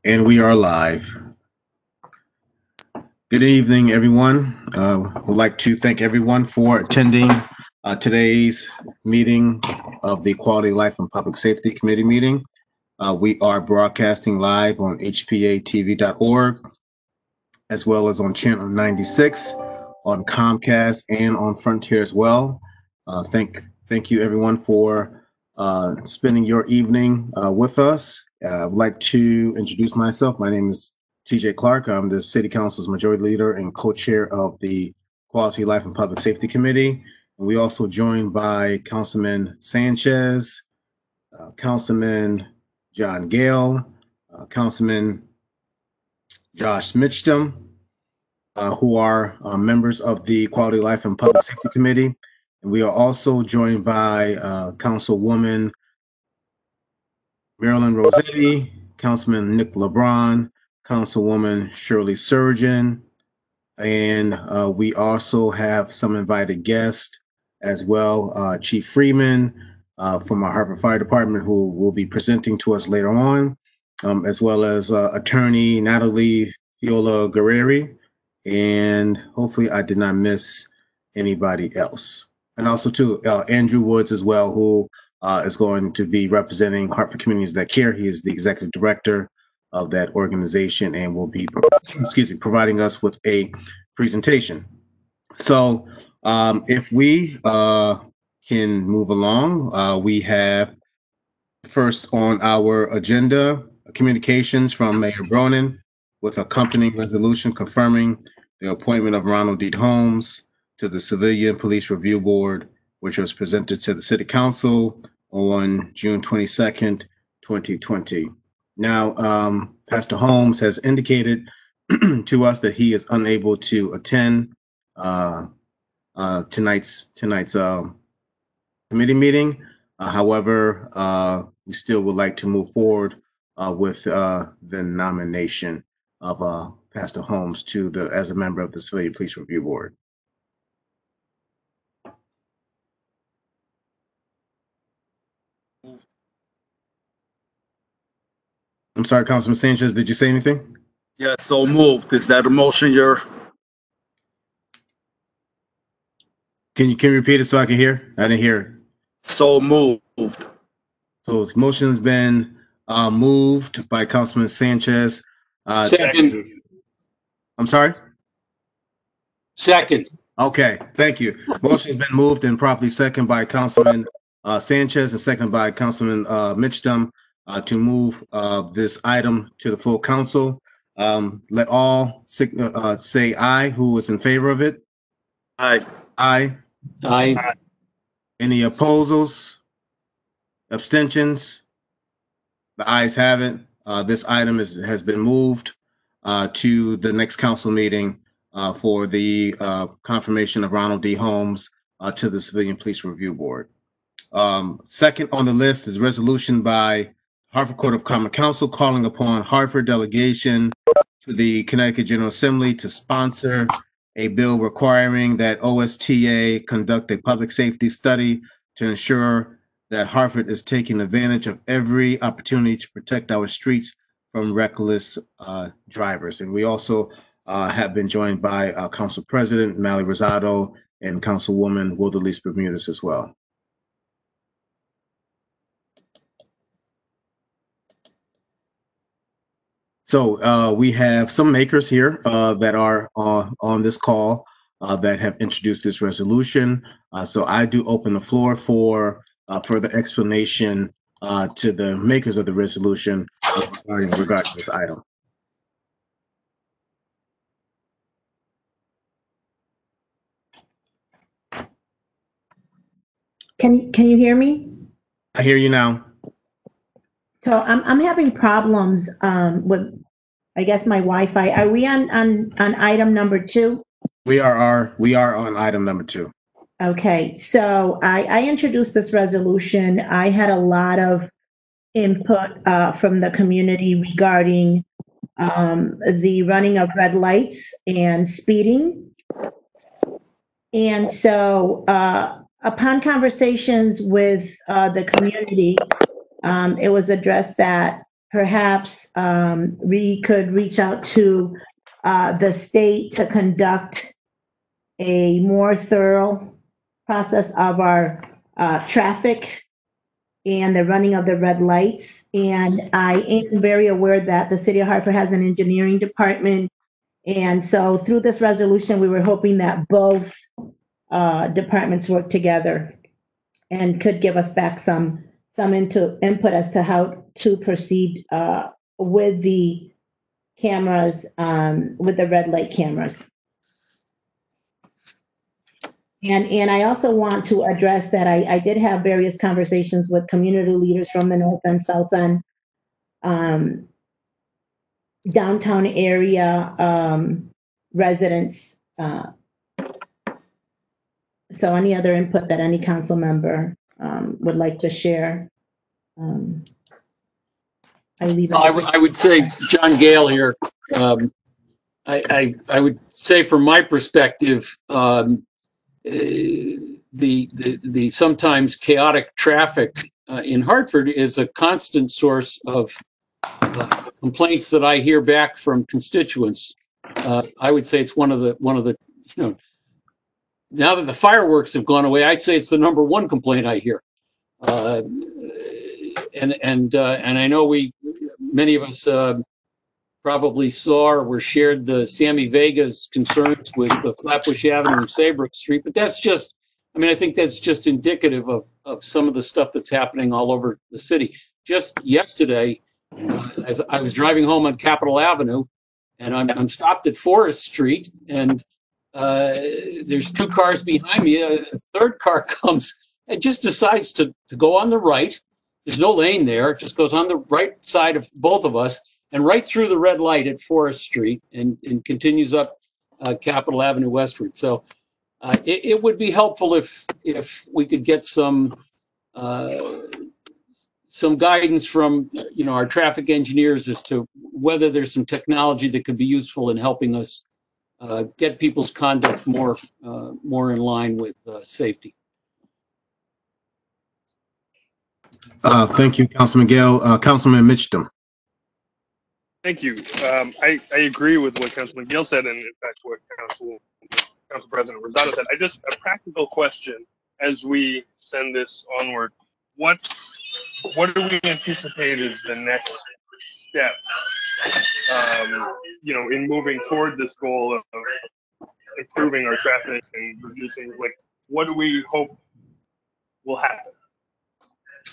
And we are live. Good evening, everyone. Would like to thank everyone for attending today's meeting of the Quality Life and Public Safety Committee meeting. We are broadcasting live on HPA-TV.org, as well as on Channel 96, on Comcast, and on Frontier as well. Thank you, everyone, for spending your evening with us. I would like to introduce myself. My name is TJ Clark. I'm the City Council's Majority Leader and co-chair of the Quality Life and Public Safety Committee. And we also joined by Councilman Sanchez, Councilman John Gale, Councilman Josh Mitchum, who are members of the Quality Life and Public Safety Committee. And we are also joined by Councilwoman Marilyn Rossetti, Councilman Nick LeBron, Councilwoman Shirley Surgeon, and we also have some invited guests as well, Chief Freeman from our Hartford Fire Department, who will be presenting to us later on, as well as Attorney Natalie Fiola Guerreri, and hopefully I did not miss anybody else. And also to Andrew Woods as well, who is going to be representing Hartford Communities That Care. He is the executive director of that organization and will be, providing us with a presentation. So if we can move along, we have first on our agenda, communications from Mayor Bronin with accompanying resolution confirming the appointment of Ronald D. Holmes to the Civilian Police Review Board, which was presented to the City Council on June 22nd, 2020. Now, Pastor Holmes has indicated to us that he is unable to attend tonight's committee meeting. However, we still would like to move forward with the nomination of Pastor Holmes as a member of the Civilian Police Review Board. I'm sorry, Councilman Sanchez, did you say anything? Yeah, so moved. Is that a motion Can you repeat it so I can hear? I didn't hear. So moved. So this motion's been moved by Councilman Sanchez. Second. I'm sorry? Second. Okay, thank you. Motion's been moved and properly seconded by Councilman Sanchez and seconded by Councilman Mitchum to move this item to the full council. Let all say aye. Who is in favor of it? Aye. Aye. Aye. Any opposals? Abstentions? The ayes have it. This item has been moved to the next council meeting for the confirmation of Ronald D. Holmes to the Civilian Police Review Board. Second on the list is resolution by Hartford Court of Common Council calling upon Hartford delegation to the Connecticut General Assembly to sponsor a bill requiring that OSTA conduct a public safety study to ensure that Hartford is taking advantage of every opportunity to protect our streets from reckless drivers. And we also have been joined by Council President Mally Rosado and Councilwoman Wilderlise Bermudez as well. So we have some makers here that are on this call that have introduced this resolution. So I do open the floor for further explanation to the makers of the resolution regarding this item. Can you hear me? I hear you now. So I'm having problems with, I guess, my Wi-Fi. Are we on item number 2? We are on item number 2. Okay, so I introduced this resolution. I had a lot of input from the community regarding the running of red lights and speeding. And so upon conversations with the community, it was addressed that perhaps we could reach out to the state to conduct a more thorough process of our traffic and the running of the red lights. And I am very aware that the city of Hartford has an engineering department. And so through this resolution, we were hoping that both departments work together and could give us back some input as to how to proceed with the cameras, with the red light cameras. And I also want to address that I did have various conversations with community leaders from the north and south end, downtown area residents. So any other input that any council member would like to share? I leave it. I would say, John Gale here. I would say from my perspective, the sometimes chaotic traffic in Hartford is a constant source of complaints that I hear back from constituents. I would say it's one of the now that the fireworks have gone away, I'd say it's the #1 complaint I hear. And I know many of us probably saw or were shared the Sammy Vega's concerns with the Flatbush Avenue and Saybrook Street, but that's just, I think that's just indicative of some of the stuff that's happening all over the city. Just yesterday, as I was driving home on Capitol Avenue, and I'm stopped at Forest Street, and there's 2 cars behind me. A third car comes and just decides to go on the right. There's no lane there. It just goes on the right side of both of us and right through the red light at Forest Street and continues up Capitol Avenue westward. So it would be helpful if we could get some guidance from our traffic engineers as to whether there's some technology that could be useful in helping us get people's conduct more in line with safety. Thank you, Councilman Gale. Councilman Mitchell. Thank you. I agree with what Councilman Gale said, and in fact what Council President Rosado said. A practical question as we send this onward. What do we anticipate is the next step, in moving toward this goal of improving our traffic and reducing, what do we hope will happen?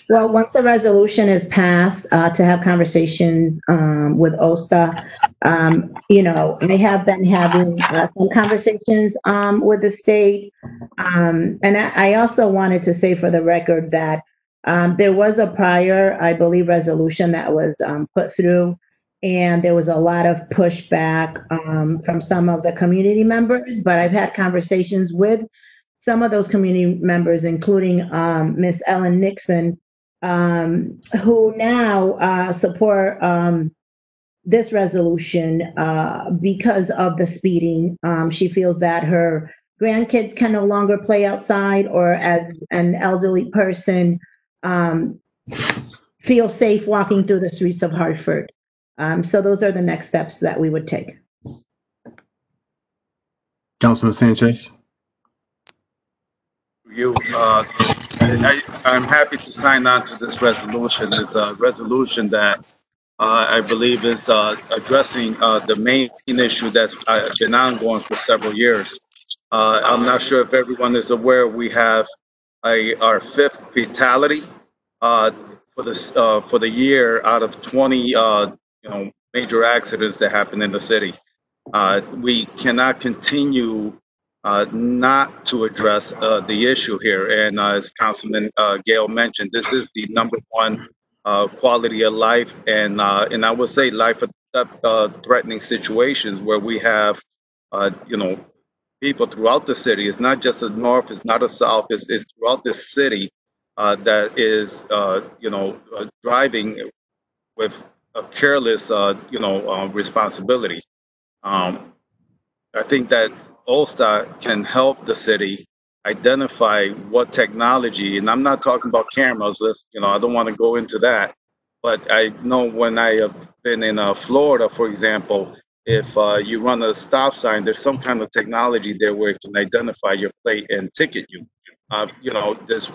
Well, once the resolution is passed, to have conversations with OSTA, I have been having some conversations with the state. And I also wanted to say for the record that there was a prior, I believe, resolution that was put through, and there was a lot of pushback from some of the community members. But I've had conversations with some of those community members, including Miss Ellen Nixon, who now support this resolution because of the speeding. She feels that her grandkids can no longer play outside, or as an elderly person, feel safe walking through the streets of Hartford. So those are the next steps that we would take. Councilman Sanchez. I'm happy to sign on to this resolution. It's a resolution that I believe is addressing the main issue that's been ongoing for several years. I'm not sure if everyone is aware, we have our 5th fatality for the year out of 20 major accidents that happen in the city. We cannot continue not to address the issue here. And as Councilman Gale mentioned, this is the #1 quality of life, and I would say life-threatening situations where we have, people throughout the city. It's not just the north, it's not the south, it's throughout the city that is, driving with a careless, responsibility. I think that OSTA can help the city identify what technology, and I'm not talking about cameras, I don't want to go into that, But I know when I have been in Florida, for example, if you run a stop sign, there's some kind of technology there where it can identify your plate and ticket you. There's,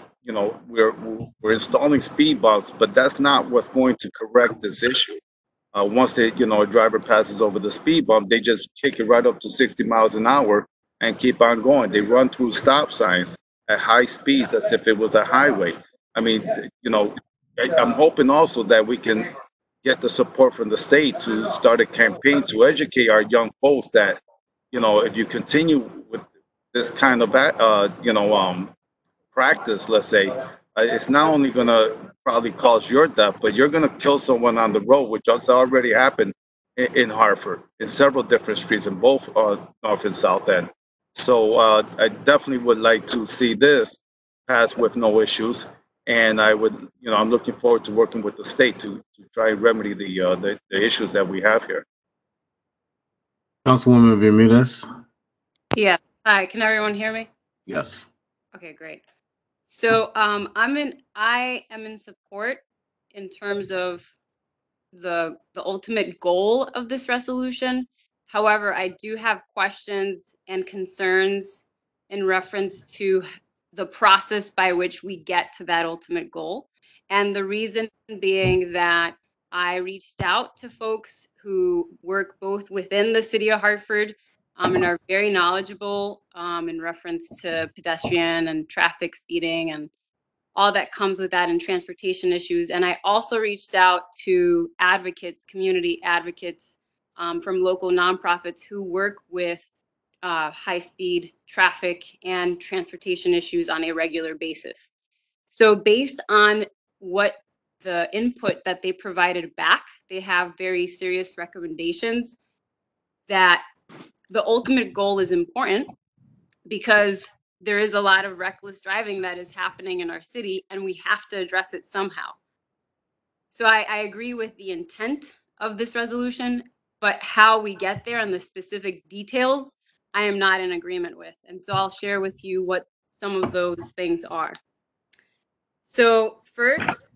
we're installing speed bumps, but that's not what's going to correct this issue. Once a driver passes over the speed bump, they just kick it right up to 60 miles an hour and keep on going. They run through stop signs at high speeds as if it was a highway. I mean, I'm hoping also that we can get the support from the state to start a campaign to educate our young folks that, if you continue with this kind of, practice, let's say, it's not only going to probably cause your death, but you're going to kill someone on the road, which has already happened in Hartford, in several different streets in both North and South End. So I definitely would like to see this pass with no issues. And I would, I'm looking forward to working with the state to try and remedy the issues that we have here. Councilwoman Bermudez? Yeah. Hi, can everyone hear me? Yes. Okay, great. So I am in support in terms of the ultimate goal of this resolution. However, I do have questions and concerns in reference to the process by which we get to that ultimate goal. And the reason being that I reached out to folks who work both within the city of Hartford and are very knowledgeable in reference to pedestrian and traffic speeding and all that comes with that and transportation issues. And I also reached out to advocates, community advocates from local nonprofits who work with high-speed traffic and transportation issues on a regular basis. So based on what the input that they provided back, they have very serious recommendations that the ultimate goal is important because there is a lot of reckless driving that is happening in our city, and we have to address it somehow. So I agree with the intent of this resolution, but how we get there and the specific details, I am not in agreement with. And so I'll share with you what some of those things are. So first,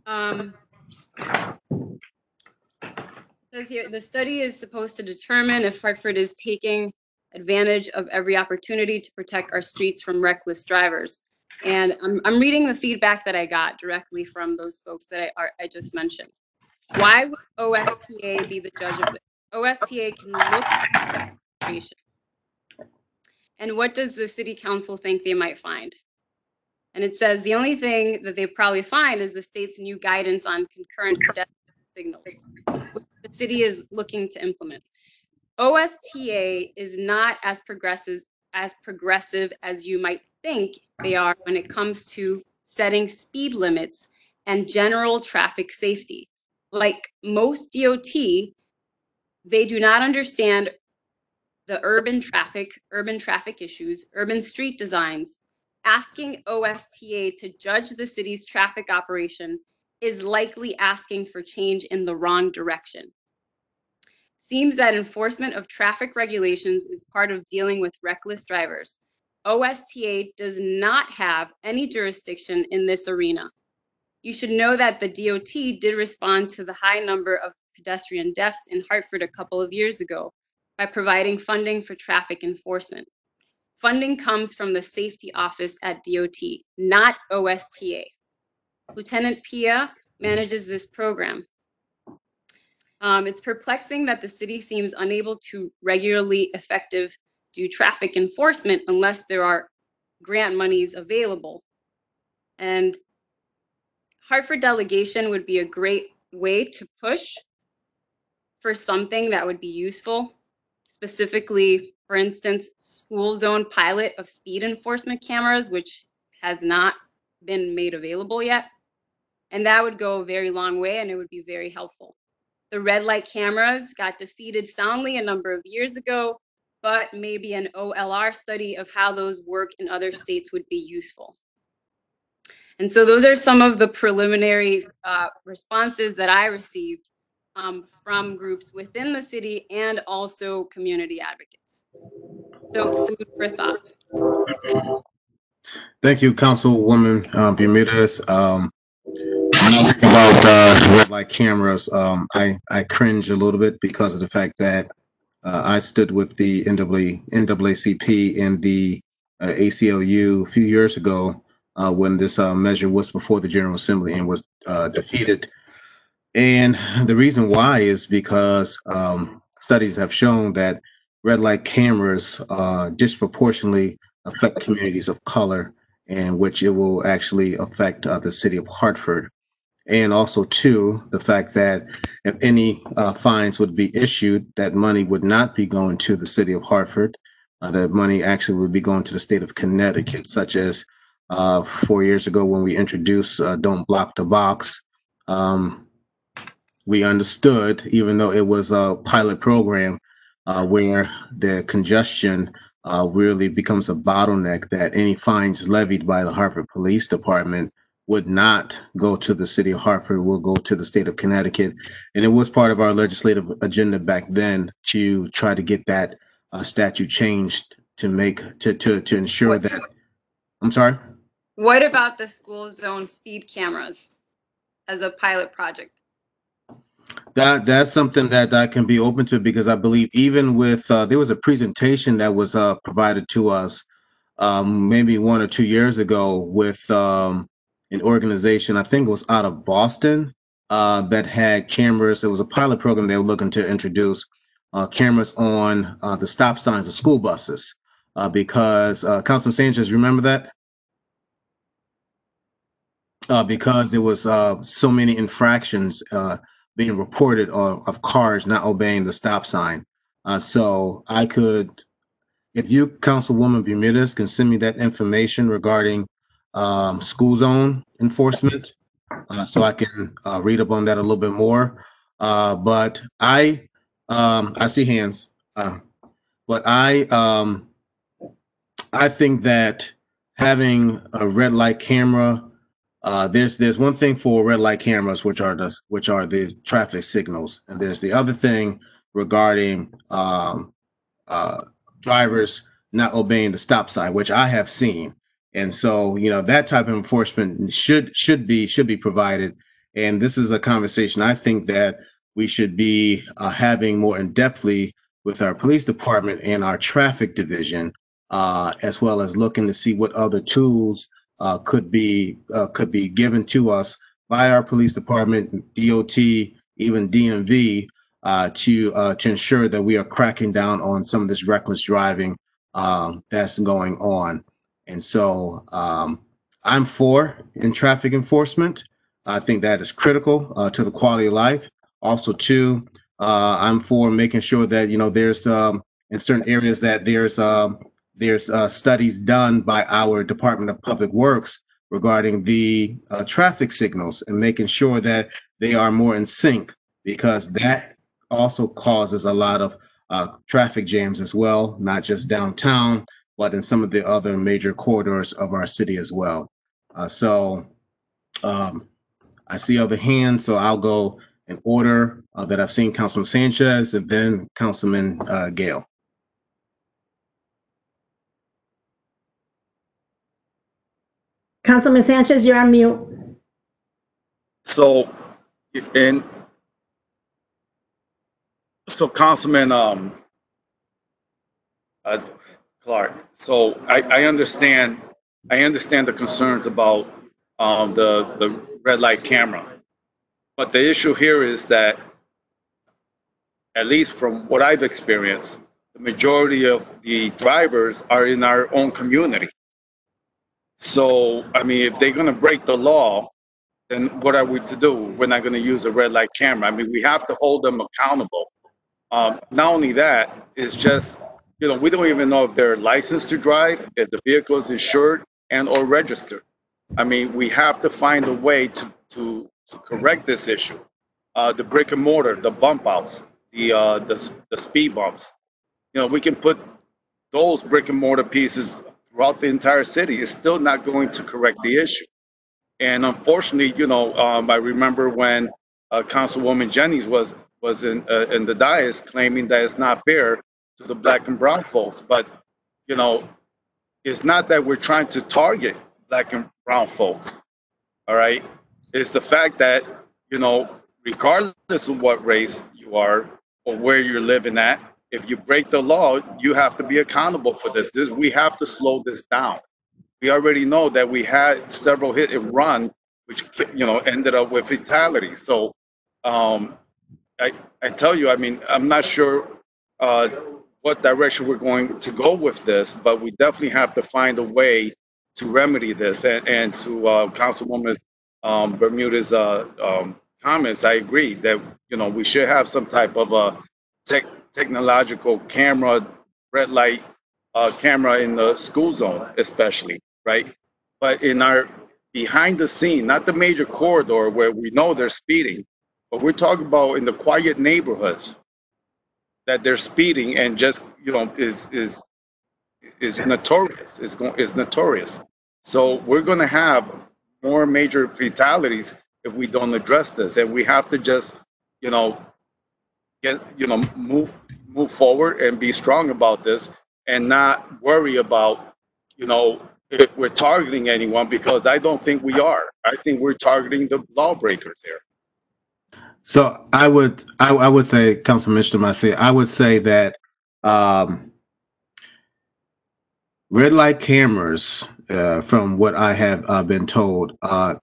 says here, the study is supposed to determine if Hartford is taking advantage of every opportunity to protect our streets from reckless drivers. And I'm reading the feedback that I got directly from those folks that I just mentioned. Why would OSTA be the judge of this? OSTA can look at the situation. And what does the city council think they might find? And it says the only thing that they probably find is the state's new guidance on concurrent pedestrian signals, which the city is looking to implement. OSTA is not as progressive as you might think they are when it comes to setting speed limits and general traffic safety. Like most DOT, they do not understand the urban traffic issues, urban street designs. Asking OSTA to judge the city's traffic operation is likely asking for change in the wrong direction. Seems that enforcement of traffic regulations is part of dealing with reckless drivers. OSTA does not have any jurisdiction in this arena. You should know that the DOT did respond to the high number of pedestrian deaths in Hartford a couple of years ago by providing funding for traffic enforcement. Funding comes from the safety office at DOT, not OSTA. Lieutenant Pia manages this program. It's perplexing that the city seems unable to regularly do traffic enforcement unless there are grant monies available. And Hartford delegation would be a great way to push for something that would be useful, specifically, for instance, school zone pilot of speed enforcement cameras, which has not been made available yet. And that would go a very long way and it would be very helpful. The red light cameras got defeated soundly a number of years ago, but maybe an OLR study of how those work in other states would be useful. And so those are some of the preliminary responses that I received from groups within the city and also community advocates. So food for thought. Thank you, Councilwoman Bermudez. when I think about red light cameras, I cringe a little bit because of the fact that I stood with the NAACP and the ACLU a few years ago when this measure was before the General Assembly and was defeated. And the reason why is because studies have shown that red light cameras disproportionately affect communities of color, and which it will actually affect the city of Hartford. And also, too, the fact that if any fines would be issued, that money would not be going to the city of Hartford. That money actually would be going to the state of Connecticut, such as 4 years ago when we introduced Don't Block the Box. We understood, even though it was a pilot program where the congestion really becomes a bottleneck, that any fines levied by the Hartford Police Department would not go to the city of Hartford, will go to the state of Connecticut. And it was part of our legislative agenda back then to try to get that statute changed to ensure that, I'm sorry? What about the school zone speed cameras as a pilot project? That's something that I can be open to, because I believe even with there was a presentation that was provided to us maybe 1 or 2 years ago with an organization, I think it was out of Boston, that had cameras. It was a pilot program they were looking to introduce cameras on the stop signs of school buses because Councilman Sanchez, remember that? Because there was so many infractions being reported of cars not obeying the stop sign. So I could, if you, Councilwoman Bermudez, can send me that information regarding school zone enforcement, so I can read up on that a little bit more. But I see hands, but I think that having a red light camera, there's one thing for red light cameras, which are the traffic signals, and there's the other thing regarding drivers not obeying the stop sign, which I have seen. And so, that type of enforcement should be provided. And this is a conversation I think that we should be having more in depthly with our police department and our traffic division, as well as looking to see what other tools could be given to us by our police department, DOT, even DMV, to ensure that we are cracking down on some of this reckless driving that's going on. And so I'm for in traffic enforcement. I think that is critical to the quality of life. Also, too, I'm for making sure that there's in certain areas that there's studies done by our Department of Public Works regarding the traffic signals and making sure that they are more in sync, because that also causes a lot of traffic jams as well, not just downtown, but in some of the other major corridors of our city as well. So I see other hands, so I'll go in order that I've seen: Councilman Sanchez and then Councilman Gale. Councilman Sanchez, you're on mute. So, Councilman Clark. So I understand the concerns about the red light camera, but the issue here is that, at least from what I've experienced, the majority of the drivers are in our own community. So, I mean, if they're going to break the law, then what are we to do? We're not going to use a red light camera. I mean, we have to hold them accountable. Not only that, it's just, we don't even know if they're licensed to drive, if the vehicle is insured and or registered. I mean, we have to find a way to correct this issue. The brick and mortar, the bump outs, the speed bumps. We can put those brick and mortar pieces throughout the entire city. It's still not going to correct the issue. And unfortunately, I remember when Councilwoman Jennings was in the dais claiming that it's not fair to the Black and brown folks. But, it's not that we're trying to target Black and brown folks. All right. is the fact that, regardless of what race you are or where you're living at, if you break the law, you have to be accountable for this. We have to slow this down. We already know that we had several hit and run, which ended up with fatalities. So, um, I tell you, I mean, I'm not sure uh, what direction we're going to go with this, but we definitely have to find a way to remedy this. And to Councilwoman Bermuda's comments, I agree that we should have some type of a technological camera, red light camera in the school zone, especially, right? But in our behind the scene, not the major corridor where we know they're speeding, but we're talking about in the quiet neighborhoods that they're speeding and just is notorious. Is notorious. So we're going to have more major fatalities if we don't address this, and we have to just you know get move forward and be strong about this and not worry about if we're targeting anyone, because I don't think we are. I think we're targeting the lawbreakers here. So I would say, Councilman Mishram, I would say that um, red light cameras, from what I have been told, that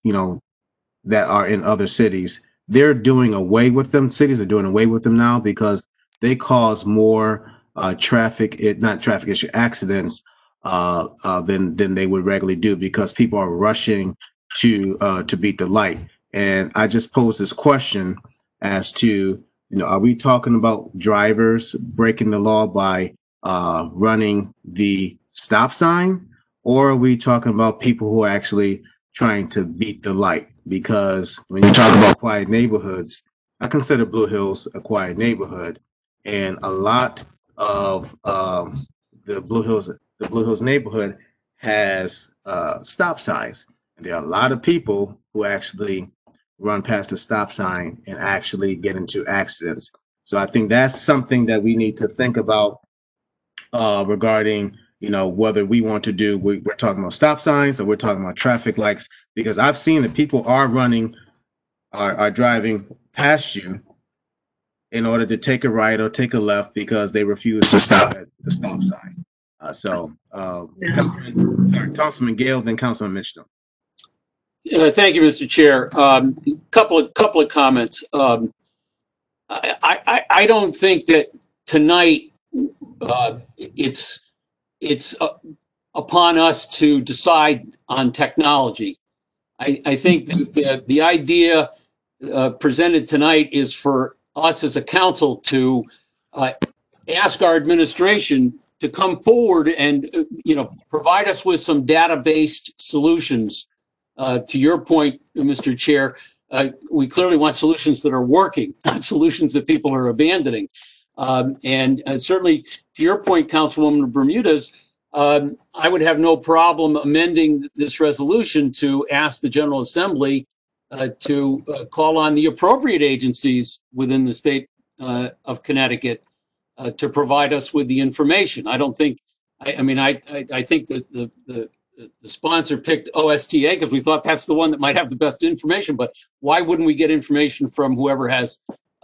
are in other cities, they're doing away with them. Cities are doing away with them now because they cause more not traffic issue accidents than they would regularly do, because people are rushing to beat the light. And I just posed this question as to, are we talking about drivers breaking the law by running the stop sign, or are we talking about people who are actually trying to beat the light? Because when you talk about quiet neighborhoods, I consider Blue Hills a quiet neighborhood, and a lot of the Blue Hills neighborhood has stop signs, and there are a lot of people who actually run past the stop sign and actually get into accidents. So I think that's something that we need to think about regarding, whether we want to do, we're talking about stop signs or we're talking about traffic lights, because I've seen that people are driving past you in order to take a right or take a left because they refuse to stop at the stop sign. Councilman Gale, then Councilman Mitchell. Thank you, Mr. Chair. Couple of comments. I don't think that tonight it's upon us to decide on technology. I think that the idea presented tonight is for us as a council to ask our administration to come forward and provide us with some data-based solutions. To your point, Mr. Chair, we clearly want solutions that are working, not solutions that people are abandoning. And certainly, to your point, Councilwoman Bermudez, I would have no problem amending this resolution to ask the General Assembly to call on the appropriate agencies within the state of Connecticut to provide us with the information. I don't think, I think the sponsor picked OSTA because we thought that's the one that might have the best information, but why wouldn't we get information from whoever has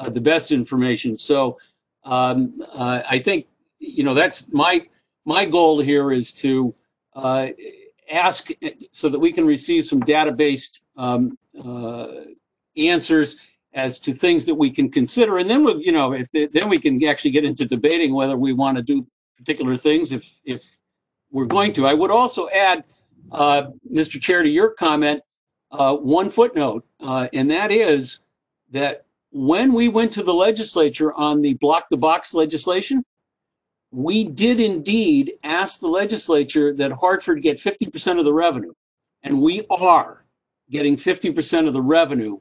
the best information? So I think, that's my goal here is to ask so that we can receive some data-based answers as to things that we can consider, and then then we can actually get into debating whether we want to do particular things if we're going to. I would also add, Mr. Chair, to your comment, one footnote, and that is that when we went to the legislature on the block the box legislation, we did indeed ask the legislature that Hartford get 50% of the revenue, and we are getting 50% of the revenue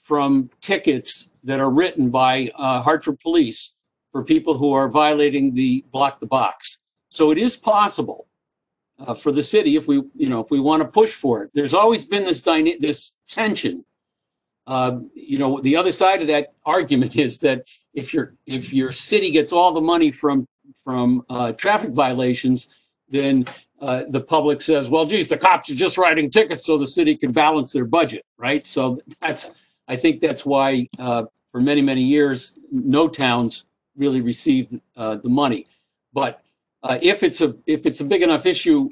from tickets that are written by Hartford police for people who are violating the block the box. So it is possible for the city if we want to push for it. There's always been this tension. The other side of that argument is that if your city gets all the money from traffic violations, then the public says, well, geez, the cops are just writing tickets so the city can balance their budget, right? So I think that's why for many, many years, no towns really received the money. But if it's a big enough issue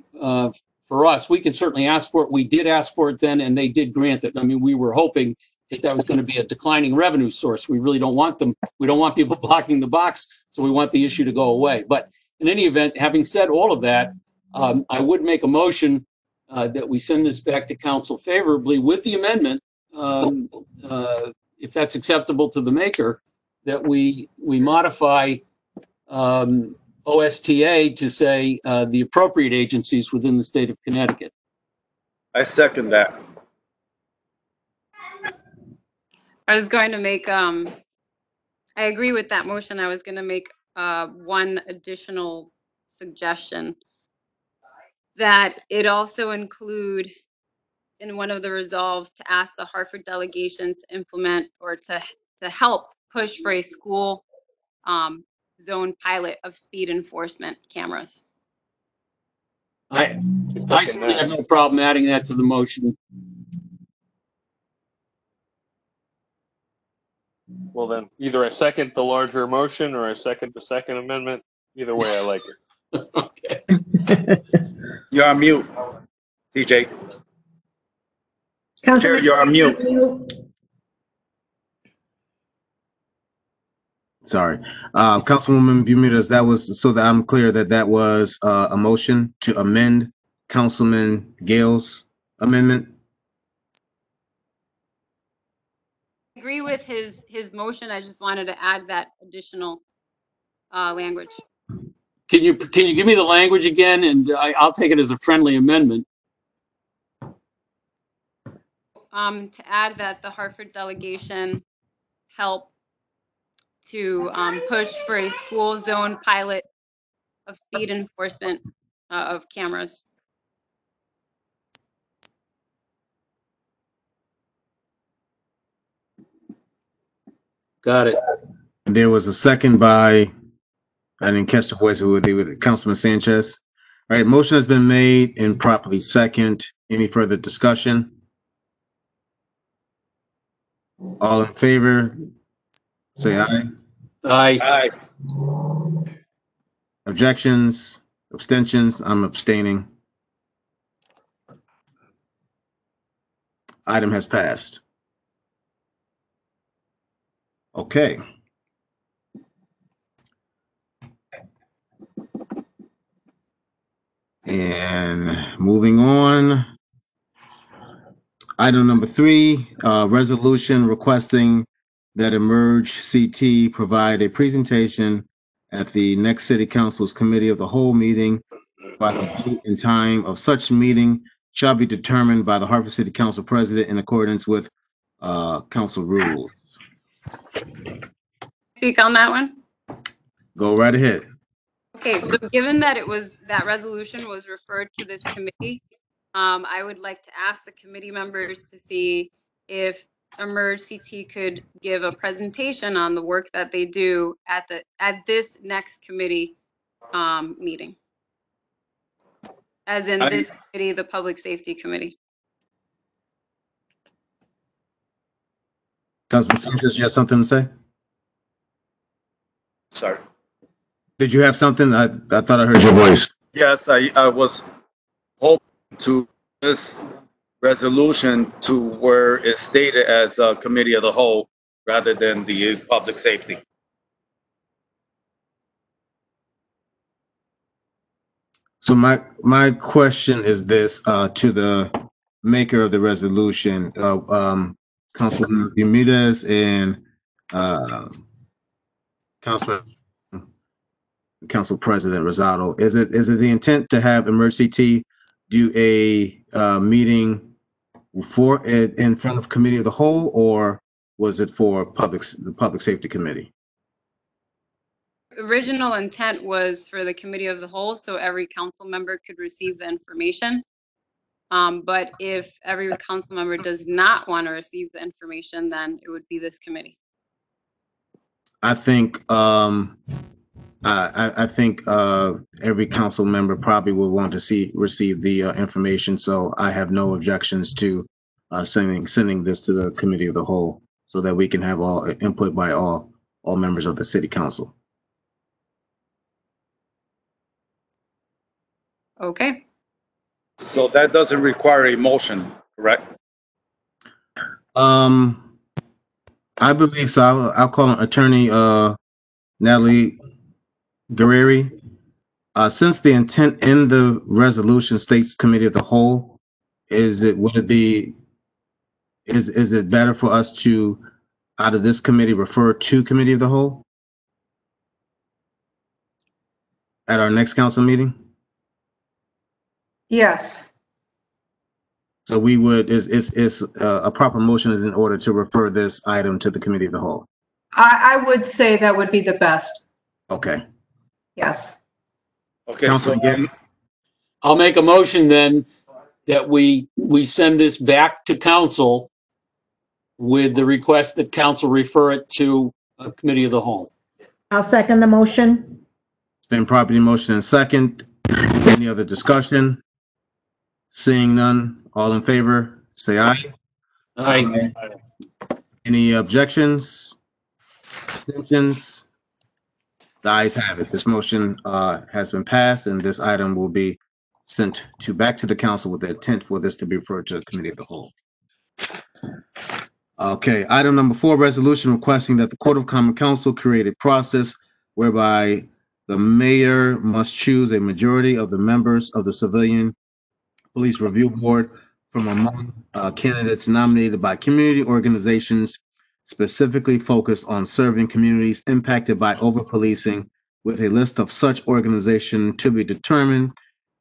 for us, we can certainly ask for it. We did ask for it then, and they did grant it. I mean, we were hoping that was going to be a declining revenue source. We really don't want them. We don't want people blocking the box, so we want the issue to go away. But in any event, having said all of that, I would make a motion that we send this back to council favorably with the amendment, if that's acceptable to the maker, that we modify OSTA to say the appropriate agencies within the state of Connecticut. I second that. I was going to make, I agree with that motion. I was going to make one additional suggestion, that it also include in one of the resolves to ask the Hartford delegation to implement or to help push for a school zone pilot of speed enforcement cameras. I certainly have no problem adding that to the motion. Well, then either I second the larger motion or I second the second amendment. Either way, I like it. Okay. You're on mute, TJ. Chair, you're on mute. Sorry. Councilwoman Bermudez, that was, so that I'm clear, that was a motion to amend Councilman Gale's amendment? I agree with his motion. I just wanted to add that additional language. Can you give me the language again, and I'll take it as a friendly amendment. To add that the Hartford delegation help to push for a school zone pilot of speed enforcement of cameras. Got it. There was a second by, I didn't catch the voice with Councilman Sanchez. All right, motion has been made and properly second. Any further discussion? All in favor, say aye. Aye. Aye. Objections, abstentions, I'm abstaining. Item has passed. Okay. And moving on. Item number 3, resolution requesting that Emerge CT provide a presentation at the next City Council's Committee of the Whole meeting by the date and time of such meeting shall be determined by the Hartford City Council President in accordance with council rules. Speak on that one. Go right ahead. Okay, so given that that resolution was referred to this committee, I would like to ask the committee members to see if Emerge CT could give a presentation on the work that they do at this next committee meeting. As in this committee, the Public Safety Committee. Councilman Sanchez, you have something to say? Sorry. Did you have something? I thought I heard your voice. Yes, I was hoping to this resolution to where it's stated as a committee of the whole rather than the public safety. So my question is this to the maker of the resolution, Councilman Bermudez and Council President Rosado. Is it the intent to have Emerge CT do a meeting for it in front of Committee of the Whole, or was it for the Public Safety Committee? Original intent was for the Committee of the Whole, so every council member could receive the information. But if every council member does not want to receive the information, then it would be this committee. I think I think every council member probably will want to receive the information, so I have no objections to sending this to the committee of the whole, so that we can have all input by all members of the city council. Okay. So that doesn't require a motion, correct? I believe so. I'll call on Attorney Natalie Guerrieri. Since the intent in the resolution states committee of the whole, is it better for us to, out of this committee, refer to committee of the whole at our next council meeting? Yes. So we would, a proper motion is in order to refer this item to the committee of the whole. I would say that would be the best. Okay. Yes. Okay, Councilman Gill? I'll make a motion then that we send this back to council with the request that council refer it to a committee of the whole. I'll second the motion. It's been properly motion and second. Any other discussion? Seeing none, all in favor, say aye. Aye. Any objections? Abstentions? The ayes have it. This motion has been passed, and this item will be sent back to the council with the intent for this to be referred to the committee of the whole. Okay, item number 4, resolution requesting that the Court of Common Council create a process whereby the mayor must choose a majority of the members of the Civilian Police Review Board from among candidates nominated by community organizations specifically focused on serving communities impacted by over-policing, with a list of such organization to be determined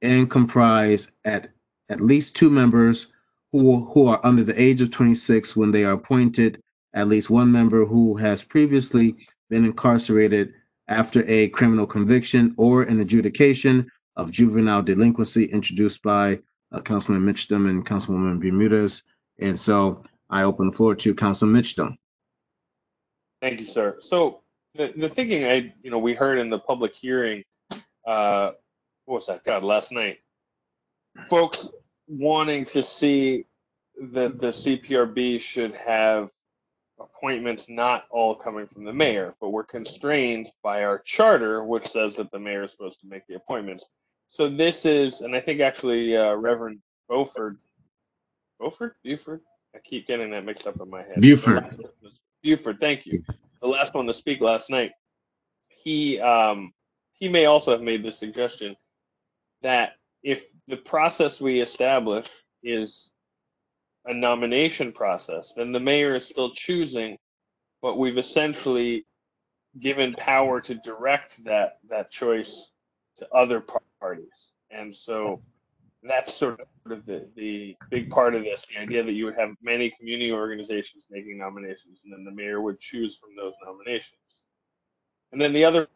and comprise at least 2 members who are under the age of 26 when they are appointed, at least 1 member who has previously been incarcerated after a criminal conviction or an adjudication of juvenile delinquency, introduced by Councilman Mitchum and Councilwoman Bermudez. And so I open the floor to Councilman Mitchum. Thank you, sir. So the thinking we heard in the public hearing, what was that? God, last night, folks wanting to see that the CPRB should have appointments not all coming from the mayor, but we're constrained by our charter, which says that the mayor is supposed to make the appointments. So this is, and I think actually Reverend Buford, I keep getting that mixed up in my head. Buford, thank you. The last one to speak last night. He may also have made the suggestion that if the process we establish is a nomination process, then the mayor is still choosing, but we've essentially given power to direct that choice to other parties. And so that's sort of the big part of this, the idea that you would have many community organizations making nominations, and then the mayor would choose from those nominations. And then the other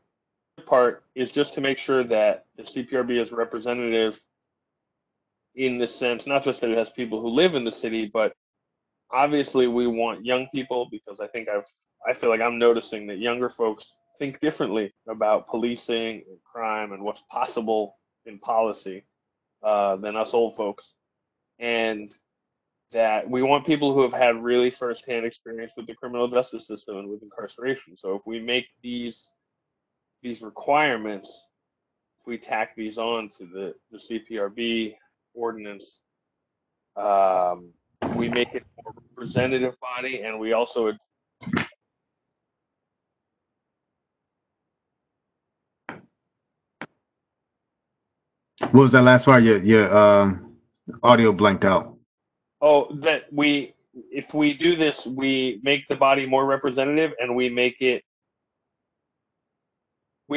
part is just to make sure that the CPRB is representative in the sense, not just that it has people who live in the city, but obviously we want young people, because I feel like I'm noticing that younger folks think differently about policing and crime and what's possible in policy than us old folks. And that we want people who have had really firsthand experience with the criminal justice system and with incarceration. So if we make these requirements, if we tack these on to the CPRB ordinance, we make it a more representative body, and we also What was that last part? Your audio blanked out. Oh, that if we do this, we make the body more representative, and we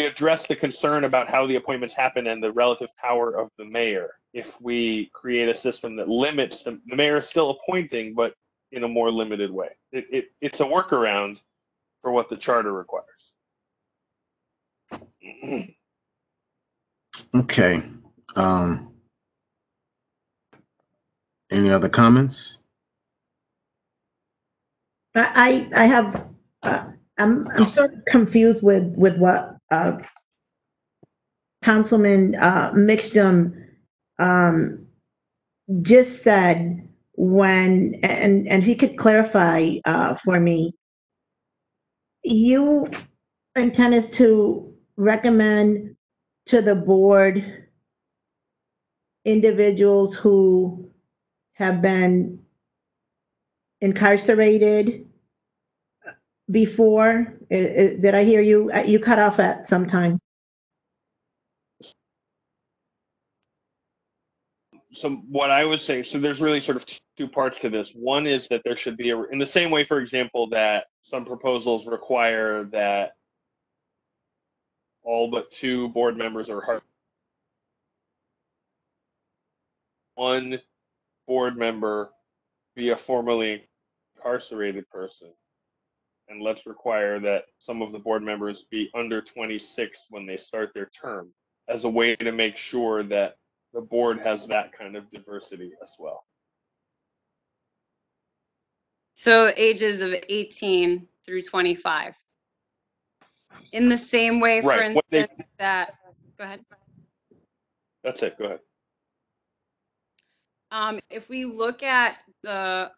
address the concern about how the appointments happen and the relative power of the mayor. If we create a system that limits the mayor is still appointing, but in a more limited way. It's a workaround for what the charter requires. Okay. Any other comments? I have, I'm sort of confused with what Councilman Mixtum just said when, and he could clarify for me, you intend is to recommend to the board individuals who have been incarcerated before? Did I hear you? You cut off at some time. So what I would say, so there's really sort of two parts to this. One is that there should be in the same way, for example, that some proposals require that all but 2 board members are one board member be a formerly incarcerated person. And let's require that some of the board members be under 26 when they start their term, as a way to make sure that the board has that kind of diversity as well. So ages of 18 through 25. In the same way, for Right. instance, that, go ahead. That's it, go ahead. If we look at the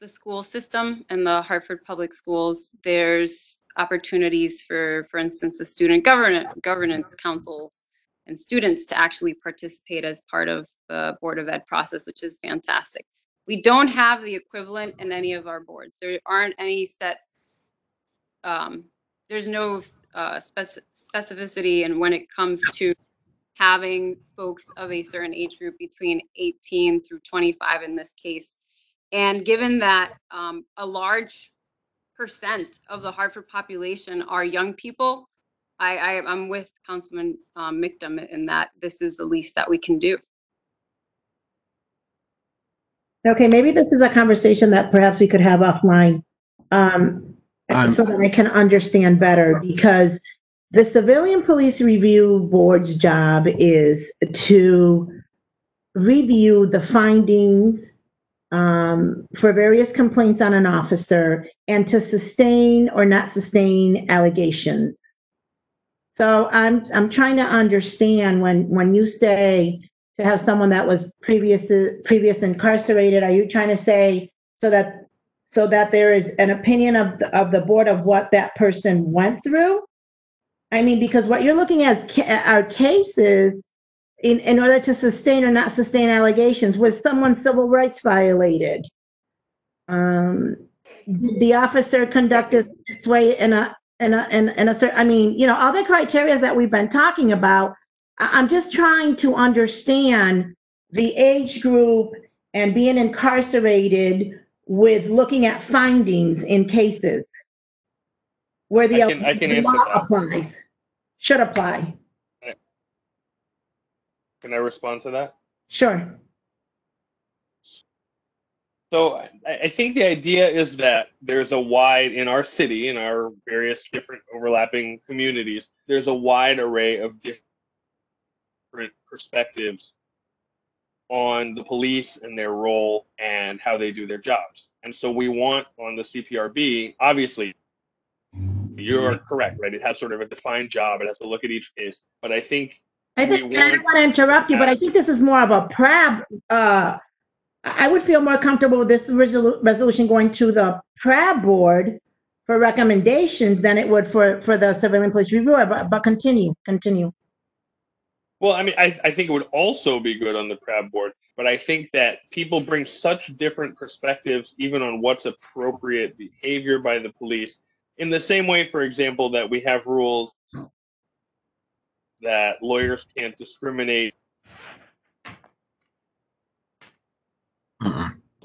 school system and the Hartford Public Schools, there's opportunities for instance, the student governance councils and students to actually participate as part of the Board of Ed process, which is fantastic. We don't have the equivalent in any of our boards. There aren't any sets. There's no specificity in when it comes to having folks of a certain age group between 18 through 25 in this case. And given that a large percent of the Hartford population are young people, I'm with Councilman Mictum in that this is the least that we can do. Okay, maybe this is a conversation that perhaps we could have offline so that I can understand better, because the Civilian Police Review Board's job is to review the findings for various complaints on an officer and to sustain or not sustain allegations. So I'm trying to understand when you say to have someone that was previous incarcerated, are you trying to say so that there is an opinion of the board of what that person went through? I mean, because what you're looking at are cases in order to sustain or not sustain allegations. Was someone's civil rights violated? Did the officer conduct its way in a certain, I mean, you know, all the criteria that we've been talking about. I'm just trying to understand the age group and being incarcerated with looking at findings in cases where the law applies, should apply. Can I respond to that? Sure. So I think the idea is that there's a wide, in our city, in our various different overlapping communities, there's a wide array of different perspectives on the police and their role and how they do their jobs. And so we want on the CPRB, obviously, you're correct, right? It has sort of a defined job. It has to look at each case. But I think I don't want to interrupt you, but I think this is more of a PRAB. I would feel more comfortable with this resolution going to the PRAB board for recommendations than it would for the Civilian Police Review. But continue. Well, I mean, I think it would also be good on the PRAB board, but I think that people bring such different perspectives, even on what's appropriate behavior by the police. In the same way, for example, that we have rules that lawyers can't discriminate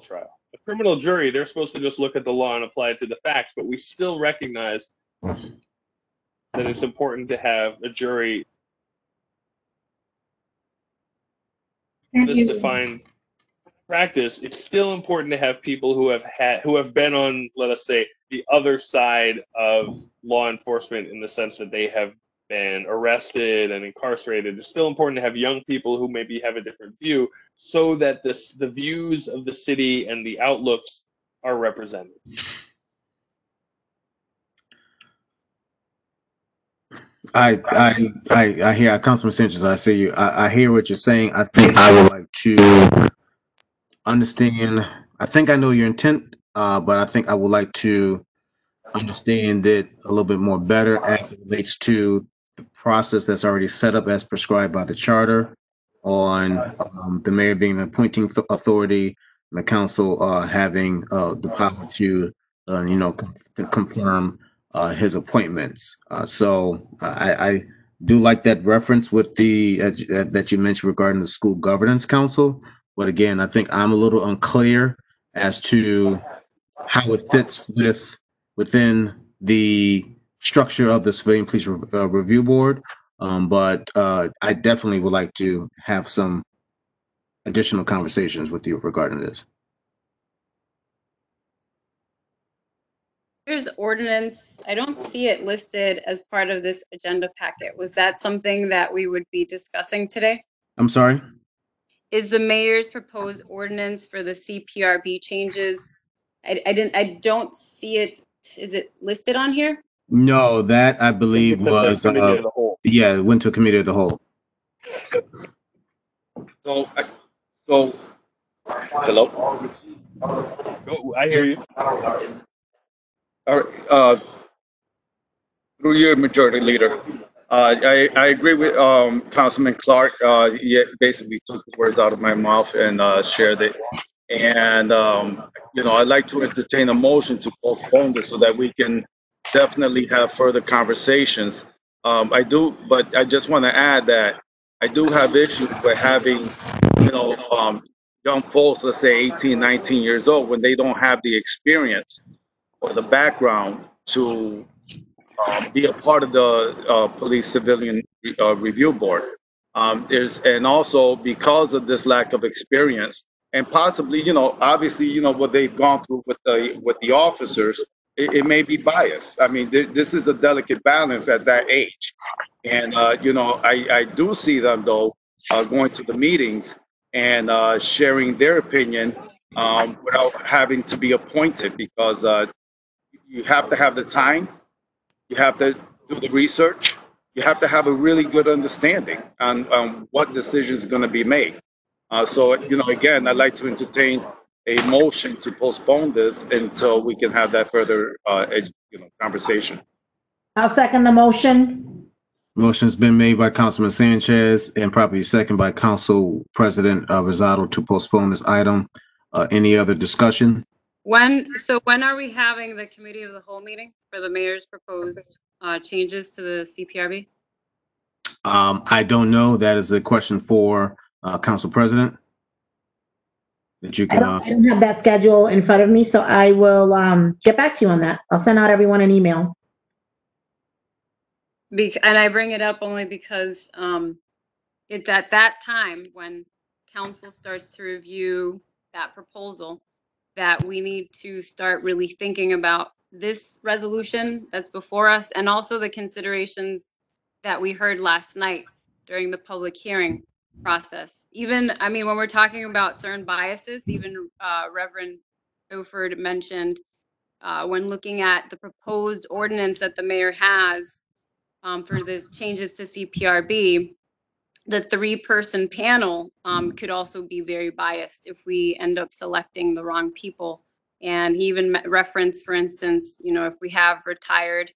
trial. A criminal jury, they're supposed to just look at the law and apply it to the facts, but we still recognize that it's important to have a jury this defined practice. It's still important to have people who have been on, let us say, the other side of law enforcement, in the sense that they have been arrested and incarcerated. It's still important to have young people who maybe have a different view, so that the views of the city and the outlooks are represented. I hear Councilman Sanchez. I see you. I hear what you're saying. I think I would like to understand. I think I know your intent, but I think I would like to understand it a little bit more better as it relates to the process that's already set up as prescribed by the charter on the mayor being the appointing authority and the council having the power to confirm his appointments. So I do like that reference with the that you mentioned regarding the school governance council. But again, I think I'm a little unclear as to how it fits within the structure of the Civilian Police Review Board. But I definitely would like to have some additional conversations with you regarding this. Here's ordinance. I don't see it listed as part of this agenda packet. Was that something that we would be discussing today? I'm sorry? Is the mayor's proposed ordinance for the CPRB changes? I don't see it. Is it listed on here? No, that I believe was, Committee of the whole. yeah, it went to a committee of the whole. So, hello? Oh, I hear you. All right, through your majority leader, I agree with Councilman Clark. He basically took the words out of my mouth and shared it. And I'd like to entertain a motion to postpone this so that we can definitely have further conversations. I do, but I just want to add that I do have issues with having, young folks, let's say 18, 19 years old, when they don't have the experience or the background to be a part of the Police Civilian Review Board. And also because of this lack of experience, and possibly, obviously, what they've gone through with the officers, it may be biased. I mean, this is a delicate balance at that age. And, I do see them, though, going to the meetings and sharing their opinion without having to be appointed, because you have to have the time, you have to do the research, you have to have a really good understanding on what decision is going to be made. So, again, I'd like to entertain a motion to postpone this until we can have that further, conversation. I'll second the motion. Motion's been made by Councilman Sanchez and properly second by Council President Rosado to postpone this item. Any other discussion? When are we having the committee of the whole meeting for the mayor's proposed changes to the CPRB? I don't know. That is a question for Council President. That you I can. don't have that schedule in front of me, so I will get back to you on that. I'll send out everyone an email. And I bring it up only because it's at that time when council starts to review that proposal that we need to start really thinking about this resolution that's before us, and also the considerations that we heard last night during the public hearing process. Even, I mean, when we're talking about certain biases, even Reverend Beauford mentioned when looking at the proposed ordinance that the mayor has for the changes to CPRB, the 3-person panel could also be very biased if we end up selecting the wrong people. And he even referenced, for instance, if we have retired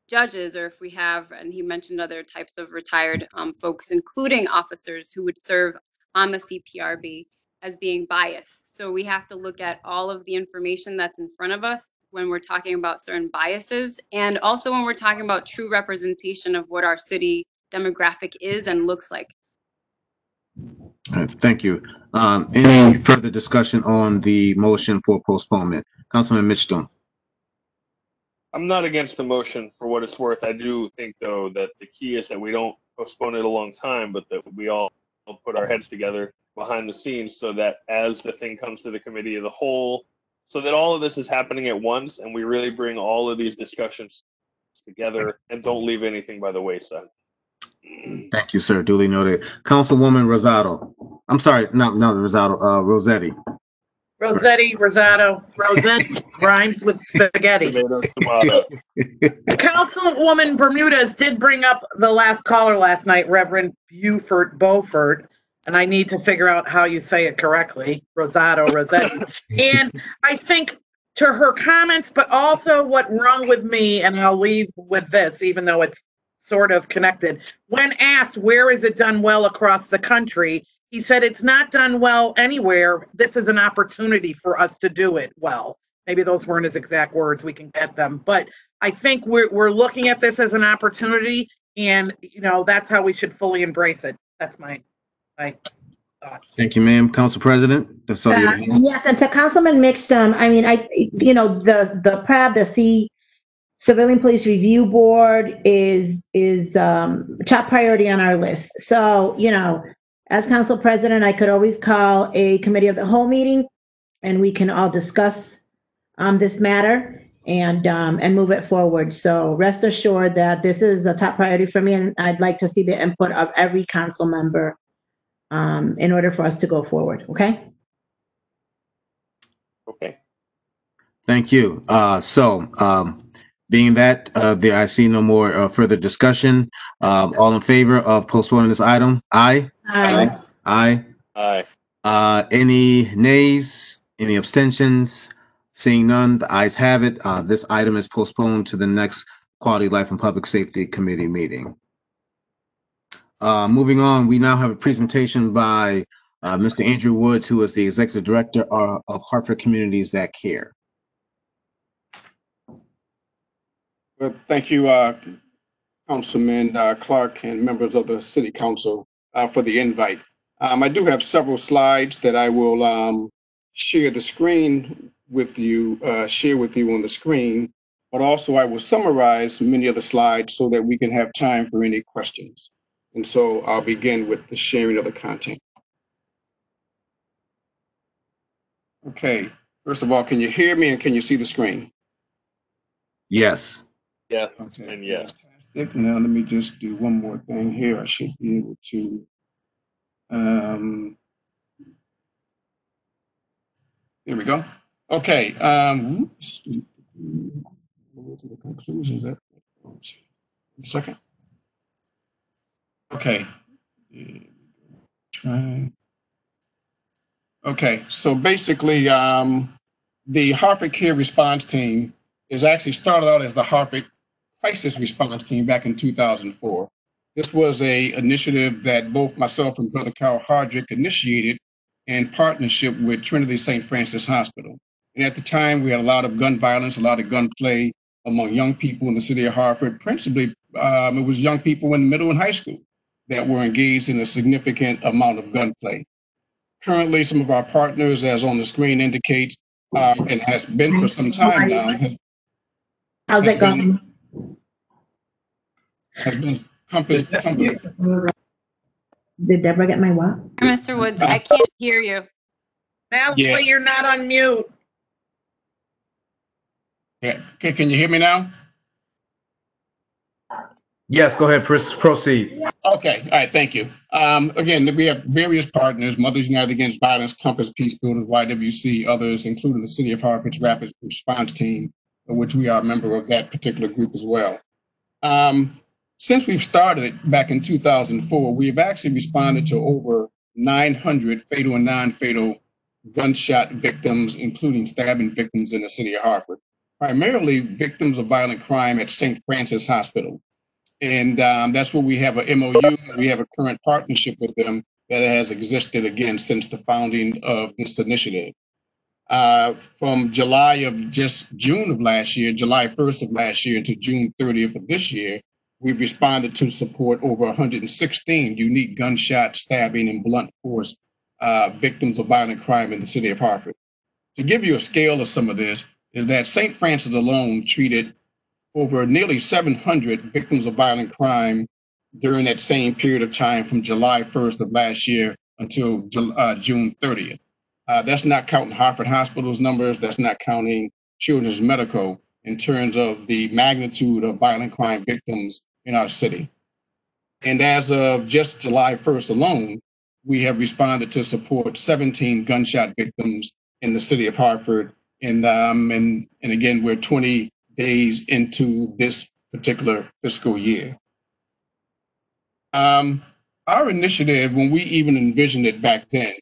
judges, or if we have, and he mentioned other types of retired folks, including officers who would serve on the CPRB, as being biased. So we have to look at all of the information that's in front of us when we're talking about certain biases, and also when we're talking about true representation of what our city demographic is and looks like. All right, thank you. Any further discussion on the motion for postponement? Councilman Mitchell. I'm not against the motion for what it's worth. I do think, though, that the key is that we don't postpone it a long time, but that we all put our heads together behind the scenes so that as the thing comes to the committee of the whole, so that all of this is happening at once and we really bring all of these discussions together and don't leave anything by the wayside. Thank you, sir. Duly noted. Councilwoman Rosado. I'm sorry, not Rosado, Rossetti. Rossetti, Rosato, Rosette rhymes with spaghetti. Tomato, tomato. Councilwoman Bermudez did bring up the last caller last night, Reverend Beaufort, and I need to figure out how you say it correctly, Rosato, Rossetti. And I think to her comments, but also what rung with me, and I'll leave with this, even though it's sort of connected. When asked, where is it done well across the country? He said, it's not done well anywhere. This is an opportunity for us to do it well. Maybe those weren't his exact words. We can get them. But I think we're looking at this as an opportunity, and, you know, that's how we should fully embrace it. That's my thought. Thank you, ma'am. Council President, that's all you have. Yes, and to Councilman Mixtum, I mean, the PRAB, the Civilian Police Review Board is top priority on our list. So, you know, as Council President, I could always call a committee of the whole meeting, and we can all discuss this matter and move it forward. So rest assured that this is a top priority for me, and I'd like to see the input of every council member in order for us to go forward. Okay. Okay. Thank you. Being that I see no more further discussion, all in favor of postponing this item? Aye. Aye. Aye. Aye. Any nays? Any abstentions? Seeing none, the ayes have it. This item is postponed to the next Quality Life and Public Safety Committee meeting. Moving on, we now have a presentation by Mr. Andrew Woods, who is the Executive Director of Hartford Communities That Care. Well, thank you, Councilman Clark and members of the City Council for the invite. I do have several slides that I will share the screen with you, share with you on the screen, but also I will summarize many of the slides so that we can have time for any questions. And so I'll begin with the sharing of the content. Okay, first of all, can you hear me and can you see the screen? Yes. Yes. Okay. And yes. Fantastic. Now let me just do one more thing here. I should be able to. Here we go. Okay. Oops. Go to the conclusions. One second. Okay. Try. Okay. So basically, the Hartford Care Response Team is actually started out as the Hartford Crisis Response Team back in 2004. This was a initiative that both myself and Brother Carl Hardrick initiated in partnership with Trinity St. Francis Hospital. And at the time, we had a lot of gun violence, a lot of gunplay among young people in the city of Hartford. Principally, it was young people in middle and high school that were engaged in a significant amount of gunplay. Currently, some of our partners, as on the screen indicates, and has been for some time now. How's it going? Has been Compass. Did Deborah get my what? Mr. Woods, I can't hear you. Natalie, Yeah. you're not on mute. Yeah. Okay, can you hear me now? Yes, go ahead, proceed. Okay, all right, thank you. Again, we have various partners, Mothers United Against Violence, Compass Peace Builders, YWC, others, including the City of Hartford's Rapid Response Team, of which we are a member of that particular group as well. Since we've started back in 2004, we've actually responded to over 900 fatal and non-fatal gunshot victims, including stabbing victims in the city of Hartford, primarily victims of violent crime at St. Francis Hospital. And that's where we have an MOU. We have a current partnership with them that has existed again since the founding of this initiative. From July of just June of last year, July 1st of last year to June 30th of this year, we've responded to support over 116 unique gunshot, stabbing, and blunt force victims of violent crime in the city of Hartford. To give you a scale of some of this, is that St. Francis alone treated over nearly 700 victims of violent crime during that same period of time from July 1st of last year until June 30th. That's not counting Hartford Hospital's numbers. That's not counting Children's Medical in terms of the magnitude of violent crime victims in our city. And as of just July 1st alone, we have responded to support 17 gunshot victims in the city of Hartford. And again, we're 20 days into this particular fiscal year. Our initiative, when we even envisioned it back then,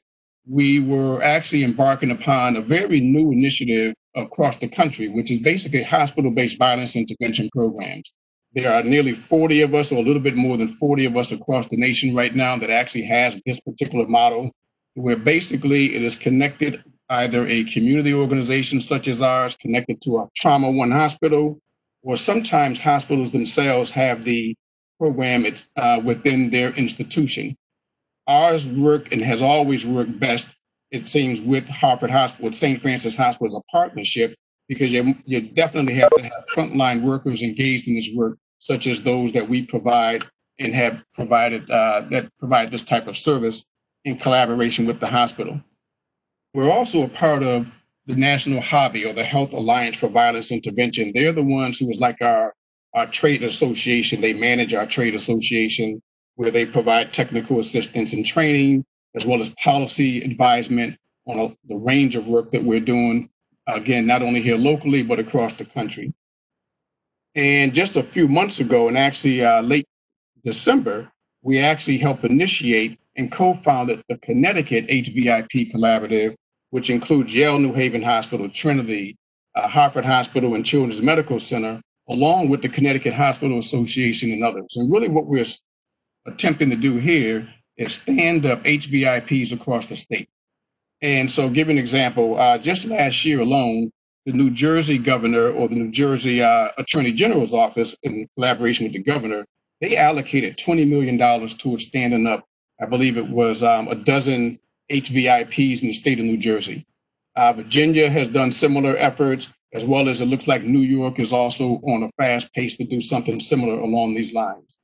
we were actually embarking upon a very new initiative across the country, which is basically hospital-based violence intervention programs. There are nearly 40 of us, or a little bit more than 40 of us across the nation right now that actually has this particular model, where basically it is connected either a community organization such as ours, connected to a Trauma One hospital, or sometimes hospitals themselves have the program within their institution. Ours work and has always worked best, it seems, with Hartford Hospital, with St. Francis Hospital as a partnership, because you definitely have to have frontline workers engaged in this work, such as those that we provide and have provided that provide this type of service in collaboration with the hospital. We're also a part of the National Hobby, or the Health Alliance for Violence Intervention. They're the ones who is like our trade association. They manage our trade association, where they provide technical assistance and training, as well as policy advisement on the range of work that we're doing, again, not only here locally, but across the country. And just a few months ago, and actually late December, we actually helped initiate and co-founded the Connecticut HVIP Collaborative, which includes Yale New Haven Hospital, Trinity, Hartford Hospital, and Children's Medical Center, along with the Connecticut Hospital Association and others. And really what we're attempting to do here is stand up HVIPs across the state. And so give an example, just last year alone, the New Jersey governor, or the New Jersey Attorney General's office, in collaboration with the governor, they allocated $20 million towards standing up, I believe it was a dozen HVIPs in the state of New Jersey. Virginia has done similar efforts, as well as it looks like New York is also on a fast pace to do something similar along these lines.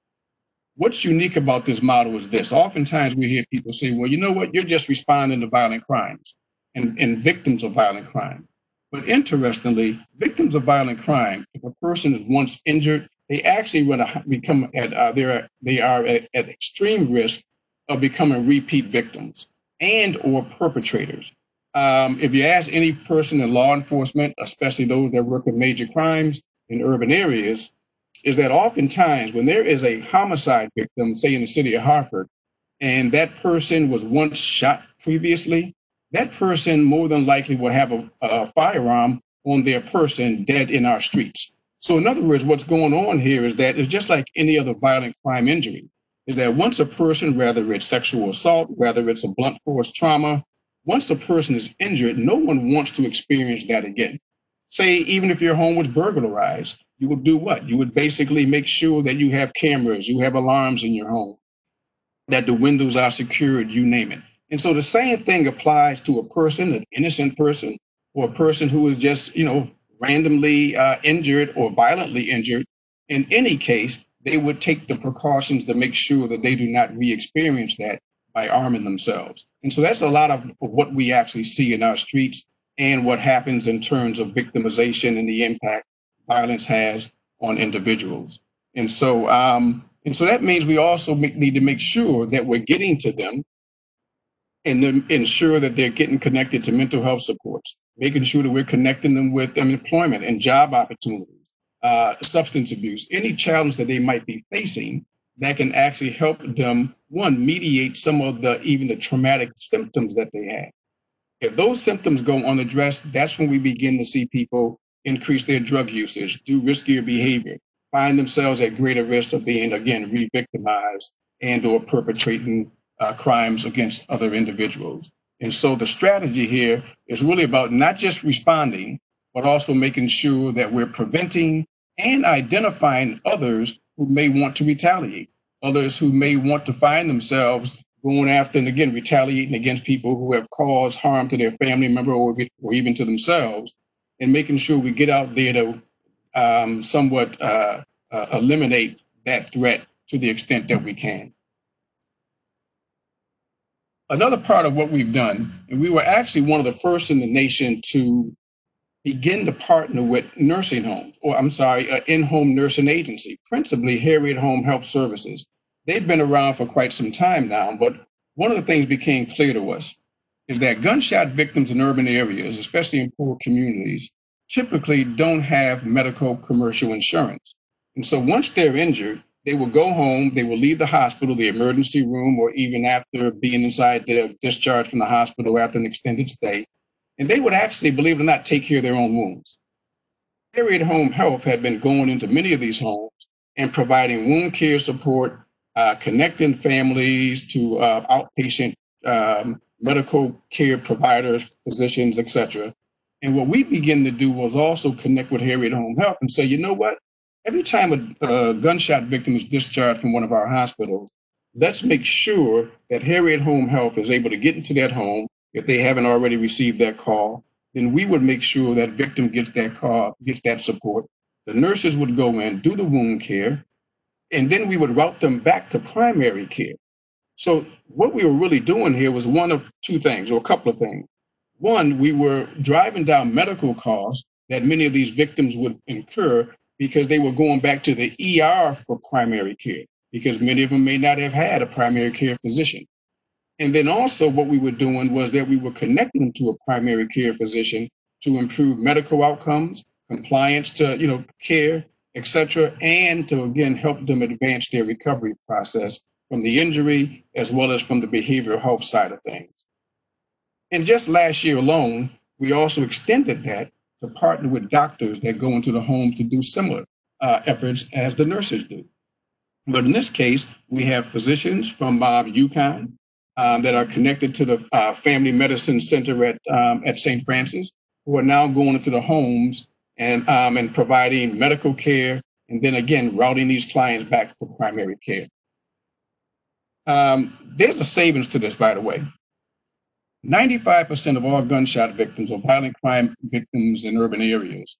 What's unique about this model is this. Oftentimes we hear people say, well, you know what, you're just responding to violent crimes and victims of violent crime. But interestingly, victims of violent crime, if a person is once injured, they actually become they are at extreme risk of becoming repeat victims and or perpetrators. If you ask any person in law enforcement, especially those that work with major crimes in urban areas, is that oftentimes when there is a homicide victim, say in the city of Hartford, and that person was once shot previously, that person more than likely will have a firearm on their person dead in our streets. So in other words, what's going on here is that it's just like any other violent crime injury, is that once a person, whether it's sexual assault, whether it's a blunt force trauma, once a person is injured, no one wants to experience that again. Say, even if your home was burglarized, you would do what? You would basically make sure that you have cameras, you have alarms in your home, that the windows are secured, you name it. And so the same thing applies to a person, an innocent person, or a person who is just, randomly injured or violently injured. In any case, they would take the precautions to make sure that they do not re-experience that by arming themselves. And so that's a lot of what we actually see in our streets and what happens in terms of victimization and the impact violence has on individuals. And so that means we also need to make sure that we're getting to them and ensure that they're getting connected to mental health supports, making sure that we're connecting them with employment and job opportunities, substance abuse, any challenge that they might be facing that can actually help them, one, mediate some of even the traumatic symptoms that they have. If those symptoms go unaddressed, that's when we begin to see people increase their drug usage, do riskier behavior, find themselves at greater risk of being, again, re-victimized and or perpetrating crimes against other individuals. And so the strategy here is really about not just responding, but also making sure that we're preventing and identifying others who may want to retaliate, others who may want to find themselves going after and, again, retaliating against people who have caused harm to their family member or even to themselves, and making sure we get out there to somewhat eliminate that threat to the extent that we can. Another part of what we've done, and we were actually one of the first in the nation to begin to partner with nursing homes, in-home nursing agency, principally Harriet Home Health Services. They've been around for quite some time now, but one of the things became clear to us is that gunshot victims in urban areas, especially in poor communities, typically don't have medical commercial insurance. And so once they're injured, they will go home, they will leave the hospital, the emergency room, or even after being inside their discharge from the hospital after an extended stay, and they would actually, believe it or not, take care of their own wounds. Harriet Home Health had been going into many of these homes and providing wound care support, connecting families to outpatient medical care providers, physicians, etc. And what we began to do was also connect with Harriet Home Health and say, you know what? Every time a gunshot victim is discharged from one of our hospitals, let's make sure that Harriet Home Health is able to get into that home if they haven't already received that call. Then we would make sure that victim gets that call, gets that support. The nurses would go in, do the wound care, and then we would route them back to primary care. So what we were really doing here was one of two things, or a couple of things. One, we were driving down medical costs that many of these victims would incur because they were going back to the ER for primary care, because many of them may not have had a primary care physician. And then also what we were doing was that we were connecting them to a primary care physician to improve medical outcomes, compliance to care, etc., and to again help them advance their recovery process from the injury as well as from the behavioral health side of things. And just last year alone, we also extended that to partner with doctors that go into the homes to do similar efforts as the nurses do. But in this case, we have physicians from UConn that are connected to the Family Medicine Center at St. Francis, who are now going into the homes and providing medical care, and then again, routing these clients back for primary care. There's a savings to this, by the way. 95% of all gunshot victims or violent crime victims in urban areas,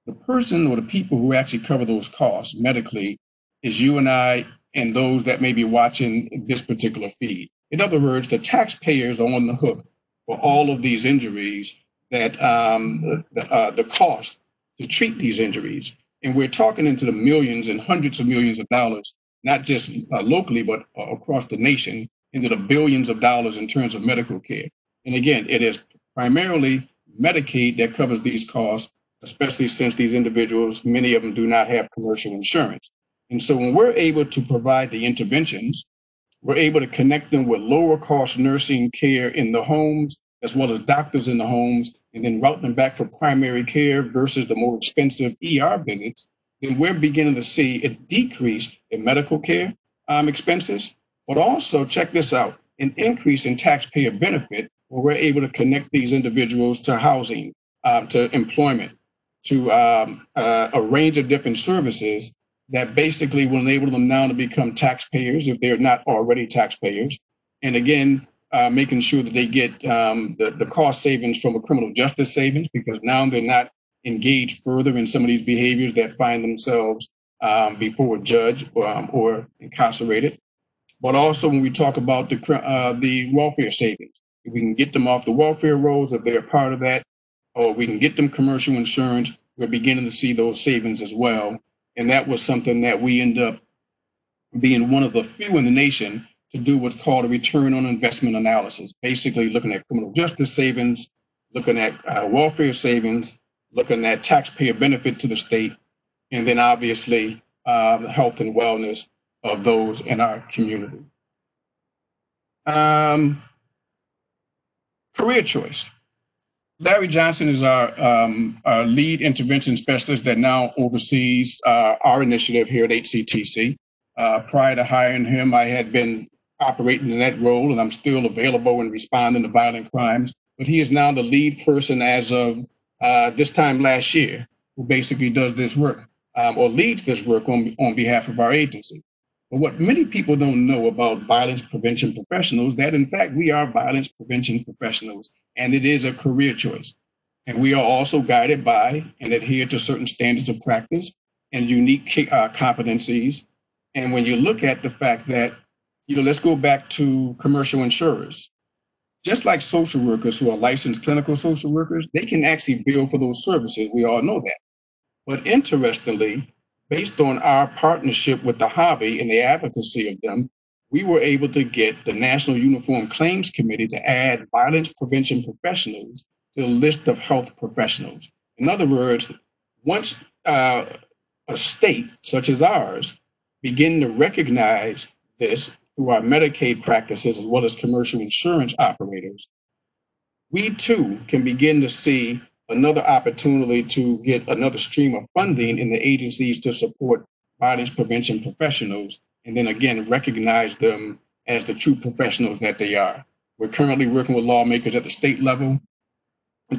the person or the people who actually cover those costs medically is you and I and those that may be watching this particular feed. In other words, the taxpayers are on the hook for all of these injuries, that the cost to treat these injuries. And we're talking into the millions and hundreds of millions of dollars, not just locally, but across the nation, into the billions of dollars in terms of medical care. And again, it is primarily Medicaid that covers these costs, especially since these individuals, many of them do not have commercial insurance. And so when we're able to provide the interventions, we're able to connect them with lower cost nursing care in the homes, as well as doctors in the homes, and then route them back for primary care versus the more expensive ER visits, then we're beginning to see a decrease in medical care expenses, but also, check this out, an increase in taxpayer benefit where we're able to connect these individuals to housing, to employment, to a range of different services that basically will enable them now to become taxpayers if they're not already taxpayers. And again, making sure that they get the cost savings from a criminal justice savings, because now they're not engaged further in some of these behaviors that find themselves before a judge or incarcerated. But also when we talk about the welfare savings, if we can get them off the welfare rolls if they're a part of that, or we can get them commercial insurance, we're beginning to see those savings as well. And that was something that we end up being one of the few in the nation to do what's called a return on investment analysis, basically looking at criminal justice savings, looking at welfare savings, looking at taxpayer benefit to the state, and then obviously the health and wellness of those in our community. Career choice. Larry Johnson is our lead intervention specialist that now oversees our initiative here at HCTC. Prior to hiring him, I had been operating in that role, and I'm still available and responding to violent crimes. But he is now the lead person as of this time last year, who basically does this work or leads this work on behalf of our agency. But what many people don't know about violence prevention professionals, that in fact, we are violence prevention professionals, and it is a career choice. And we are also guided by and adhere to certain standards of practice and unique competencies. And when you look at the fact that, let's go back to commercial insurers. Just like social workers who are licensed clinical social workers, they can actually bill for those services. We all know that. But interestingly, based on our partnership with the hobby and the advocacy of them, we were able to get the National Uniform Claims Committee to add violence prevention professionals to the list of health professionals. In other words, once a state such as ours begin to recognize this through our Medicaid practices as well as commercial insurance operators, we too can begin to see another opportunity to get another stream of funding in the agencies to support violence prevention professionals, and then again recognize them as the true professionals that they are. We're currently working with lawmakers at the state level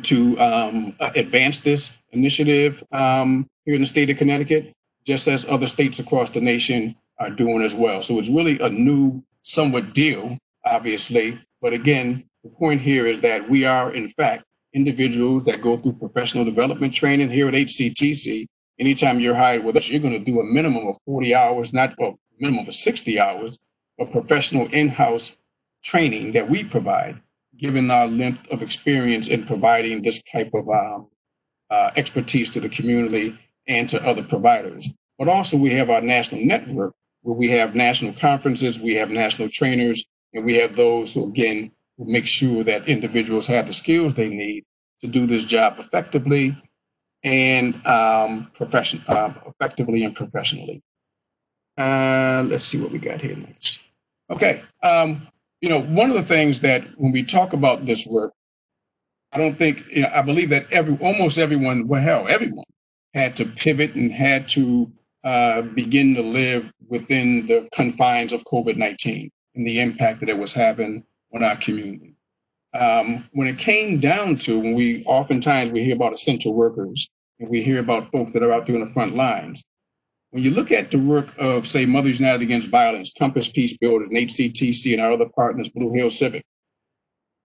to advance this initiative here in the state of Connecticut, just as other states across the nation are doing as well. So it's really a new, somewhat deal, obviously. But again, the point here is that we are, in fact, individuals that go through professional development training here at HCTC. Anytime you're hired with us, you're going to do a minimum of 40 hours, not a minimum of 60 hours of professional in-house training that we provide, given our length of experience in providing this type of expertise to the community and to other providers. But also we have our national network where we have national conferences, we have national trainers, and we have those who, again, who make sure that individuals have the skills they need to do this job effectively and effectively and professionally. Let's see what we got here next. Okay. You know, one of the things that when we talk about this work, I don't think, you know, I believe that almost everyone, well, hell, everyone had to pivot and had to begin to live within the confines of COVID-19 and the impact that it was having on our community. When it came down to, oftentimes we hear about essential workers and we hear about folks that are out there on the front lines. When you look at the work of, say, Mothers United Against Violence, Compass Peace Builders, and HCTC and our other partners, Blue Hill Civic,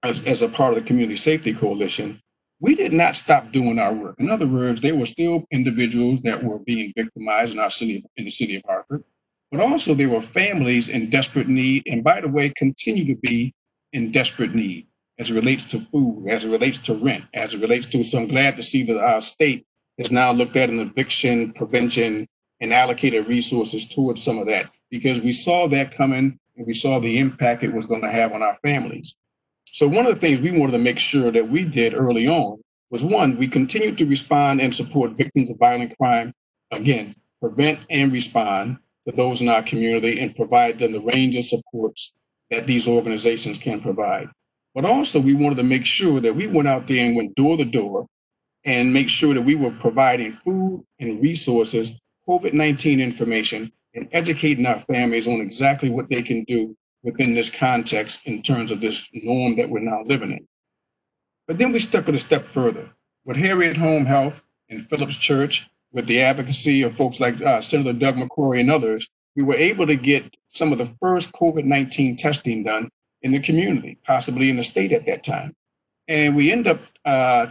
as a part of the Community Safety Coalition, we did not stop doing our work. In other words, there were still individuals that were being victimized in the city of Hartford, but also there were families in desperate need, and by the way, continue to be in desperate need as it relates to food, as it relates to rent, as it relates to, so I'm glad to see that our state has now looked at an eviction prevention and allocated resources towards some of that, because we saw that coming and we saw the impact it was going to have on our families. So one of the things we wanted to make sure that we did early on was, one, we continued to respond and support victims of violent crime. Again, prevent and respond to those in our community and provide them the range of supports that these organizations can provide. But also we wanted to make sure that we went out there and went door to door and make sure that we were providing food and resources, COVID-19 information, and educating our families on exactly what they can do within this context in terms of this norm that we're now living in. But then we took it a step further. With Harriet Home Health and Phillips Church, with the advocacy of folks like Senator Doug McCrory and others, we were able to get some of the first COVID-19 testing done in the community, possibly in the state at that time. And we end up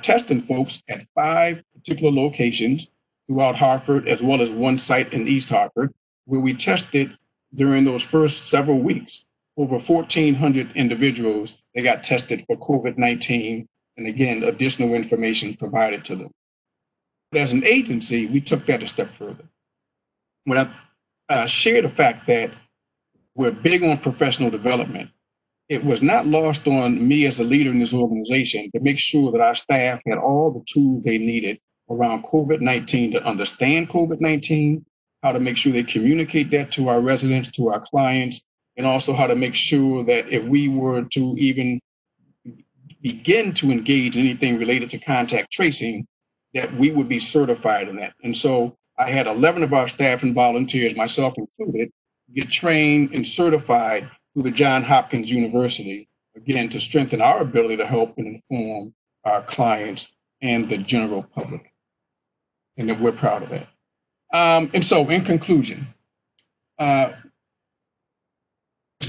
testing folks at 5 particular locations throughout Hartford, as well as one site in East Hartford, where we tested during those first several weeks over 1,400 individuals that got tested for COVID-19, and again, additional information provided to them. But as an agency, we took that a step further. When I shared the fact that we're big on professional development, it was not lost on me as a leader in this organization to make sure that our staff had all the tools they needed around COVID-19 to understand COVID-19, how to make sure they communicate that to our residents, to our clients, and also how to make sure that if we were to even begin to engage in anything related to contact tracing, that we would be certified in that. And so I had 11 of our staff and volunteers, myself included, get trained and certified through the Johns Hopkins University, again, to strengthen our ability to help and inform our clients and the general public. And that we're proud of that. And so in conclusion, it's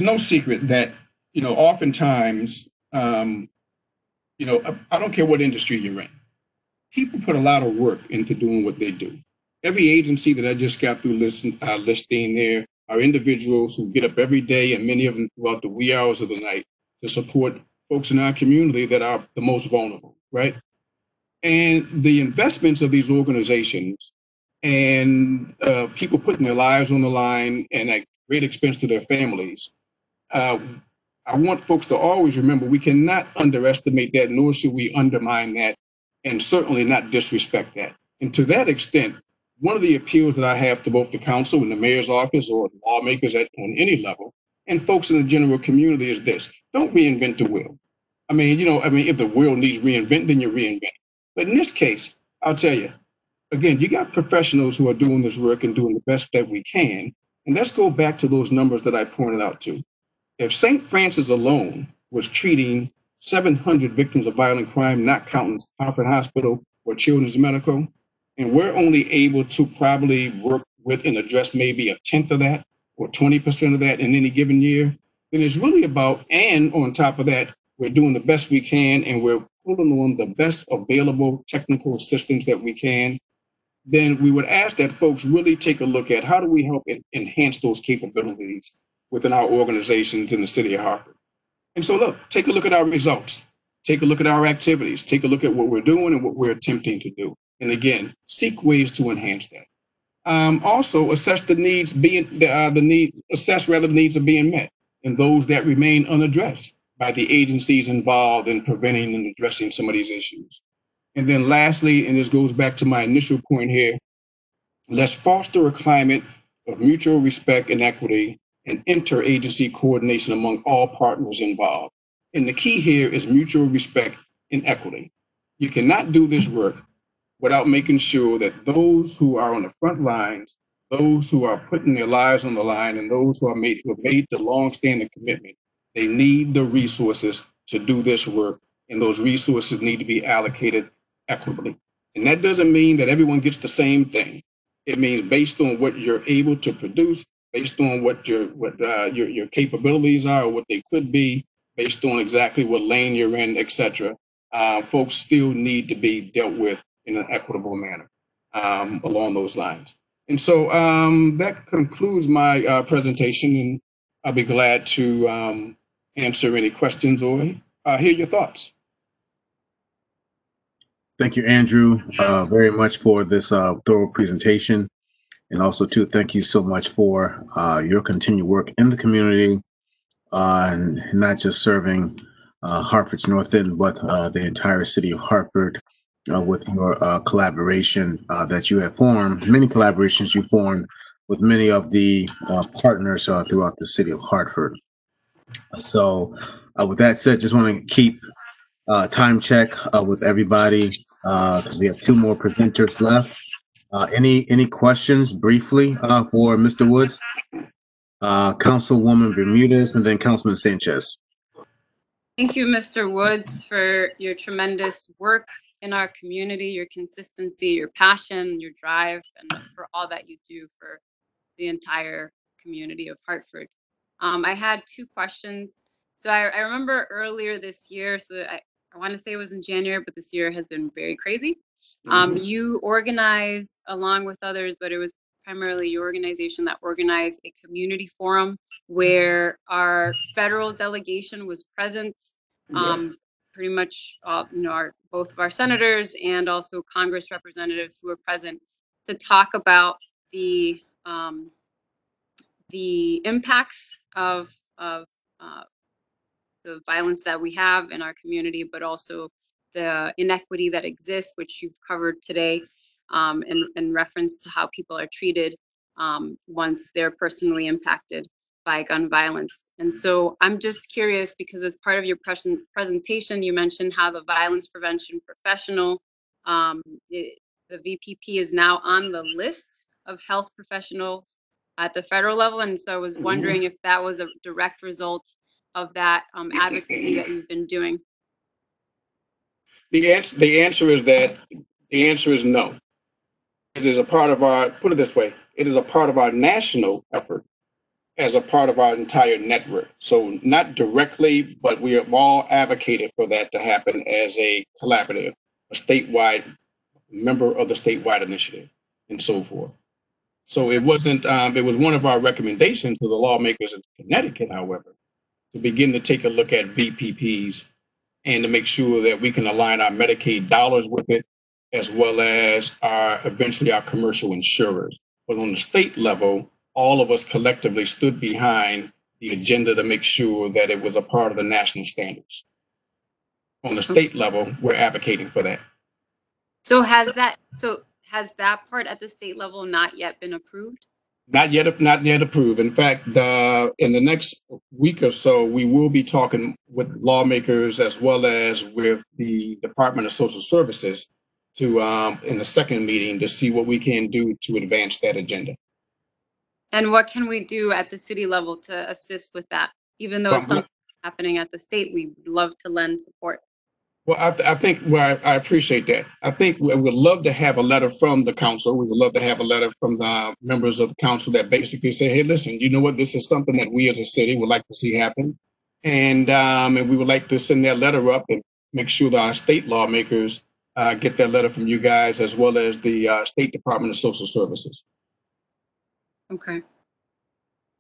no secret that, oftentimes, I don't care what industry you're in, people put a lot of work into doing what they do. Every agency that I just got through listing there are individuals who get up every day, and many of them throughout the wee hours of the night, to support folks in our community that are the most vulnerable, right? And the investments of these organizations and people putting their lives on the line and at great expense to their families I want folks to always remember we cannot underestimate that, nor should we undermine that, and certainly not disrespect that. And to that extent, one of the appeals that I have to both the council and the mayor's office or lawmakers on any level and folks in the general community is this: don't reinvent the wheel. If the wheel needs reinvent, then you reinvent it. But in this case, I'll tell you, again, you got professionals who are doing this work and doing the best that we can. And let's go back to those numbers that I pointed out to. If St. Francis alone was treating 700 victims of violent crime, not counting Hartford Hospital or Children's Medical, and we're only able to probably work with and address maybe a tenth of that or 20% of that in any given year, then it's really about, and on top of that, we're doing the best we can and we're pulling on the best available technical assistance that we can, then we would ask that folks really take a look at how do we help enhance those capabilities within our organizations in the city of Hartford. And so look, take a look at our results, take a look at our activities, take a look at what we're doing and what we're attempting to do. And again, seek ways to enhance that. Also assess the needs assess the needs are being met and those that remain unaddressed by the agencies involved in preventing and addressing some of these issues. And then lastly, and this goes back to my initial point here, let's foster a climate of mutual respect and equity and interagency coordination among all partners involved. And the key here is mutual respect and equity. You cannot do this work without making sure that those who are on the front lines, those who are putting their lives on the line, and those who have made the long-standing commitment, they need the resources to do this work, and those resources need to be allocated equitably. And that doesn't mean that everyone gets the same thing. It means based on what you're able to produce, based on what your capabilities are, or what they could be, based on exactly what lane you're in, et cetera. Folks still need to be dealt with in an equitable manner along those lines. And so that concludes my presentation, and I'll be glad to answer any questions or hear your thoughts. Thank you, Andrew, very much for this thorough presentation. And also, too, thank you so much for your continued work in the community, and not just serving Hartford's North End, but the entire city of Hartford with your collaboration that you have formed, many collaborations you formed with many of the partners throughout the city of Hartford. So with that said, just want to keep time check with everybody because we have two more presenters left. Any questions briefly for Mr. Woods? Councilwoman Bermudez and then Councilman Sanchez. Thank you, Mr. Woods, for your tremendous work in our community, your consistency, your passion, your drive, and for all that you do for the entire community of Hartford. I had two questions. So I remember earlier this year, so I want to say it was in January, but this year has been very crazy. You organized along with others, but it was primarily your organization that organized a community forum where our federal delegation was present. Pretty much, both of our senators and also Congress representatives who were present to talk about the impacts of the violence that we have in our community, but also the inequity that exists, which you've covered today, in reference to how people are treated once they're personally impacted by gun violence. And so I'm just curious, because as part of your presentation, you mentioned how the violence prevention professional, the VPP is now on the list of health professionals at the federal level. And so I was wondering if that was a direct result of that advocacy that you've been doing. The answer is no. It is a part of our, put it this way, it is a part of our national effort as a part of our entire network. So not directly, but we have all advocated for that to happen as a collaborative, a statewide member of the statewide initiative and so forth. So it wasn't, it was one of our recommendations to the lawmakers in Connecticut, however, to begin to take a look at VPPs and to make sure that we can align our Medicaid dollars with it, as well as eventually our commercial insurers. But on the state level, all of us collectively stood behind the agenda to make sure that it was a part of the national standards. On the state level, we're advocating for that. So has that part at the state level not yet been approved? Not yet approved. In fact, in the next week or so, we will be talking with lawmakers as well as with the Department of Social Services to in the second meeting to see what we can do to advance that agenda. And what can we do at the city level to assist with that? Even though it's something happening at the state, we would love to lend support. Well, I think, well, I appreciate that. I think we would love to have a letter from the council. We would love to have a letter from the members of the council that basically say, hey, listen, you know what? This is something that we as a city would like to see happen. And we would like to send that letter up and make sure that our state lawmakers get that letter from you guys, as well as the State Department of Social Services. Okay.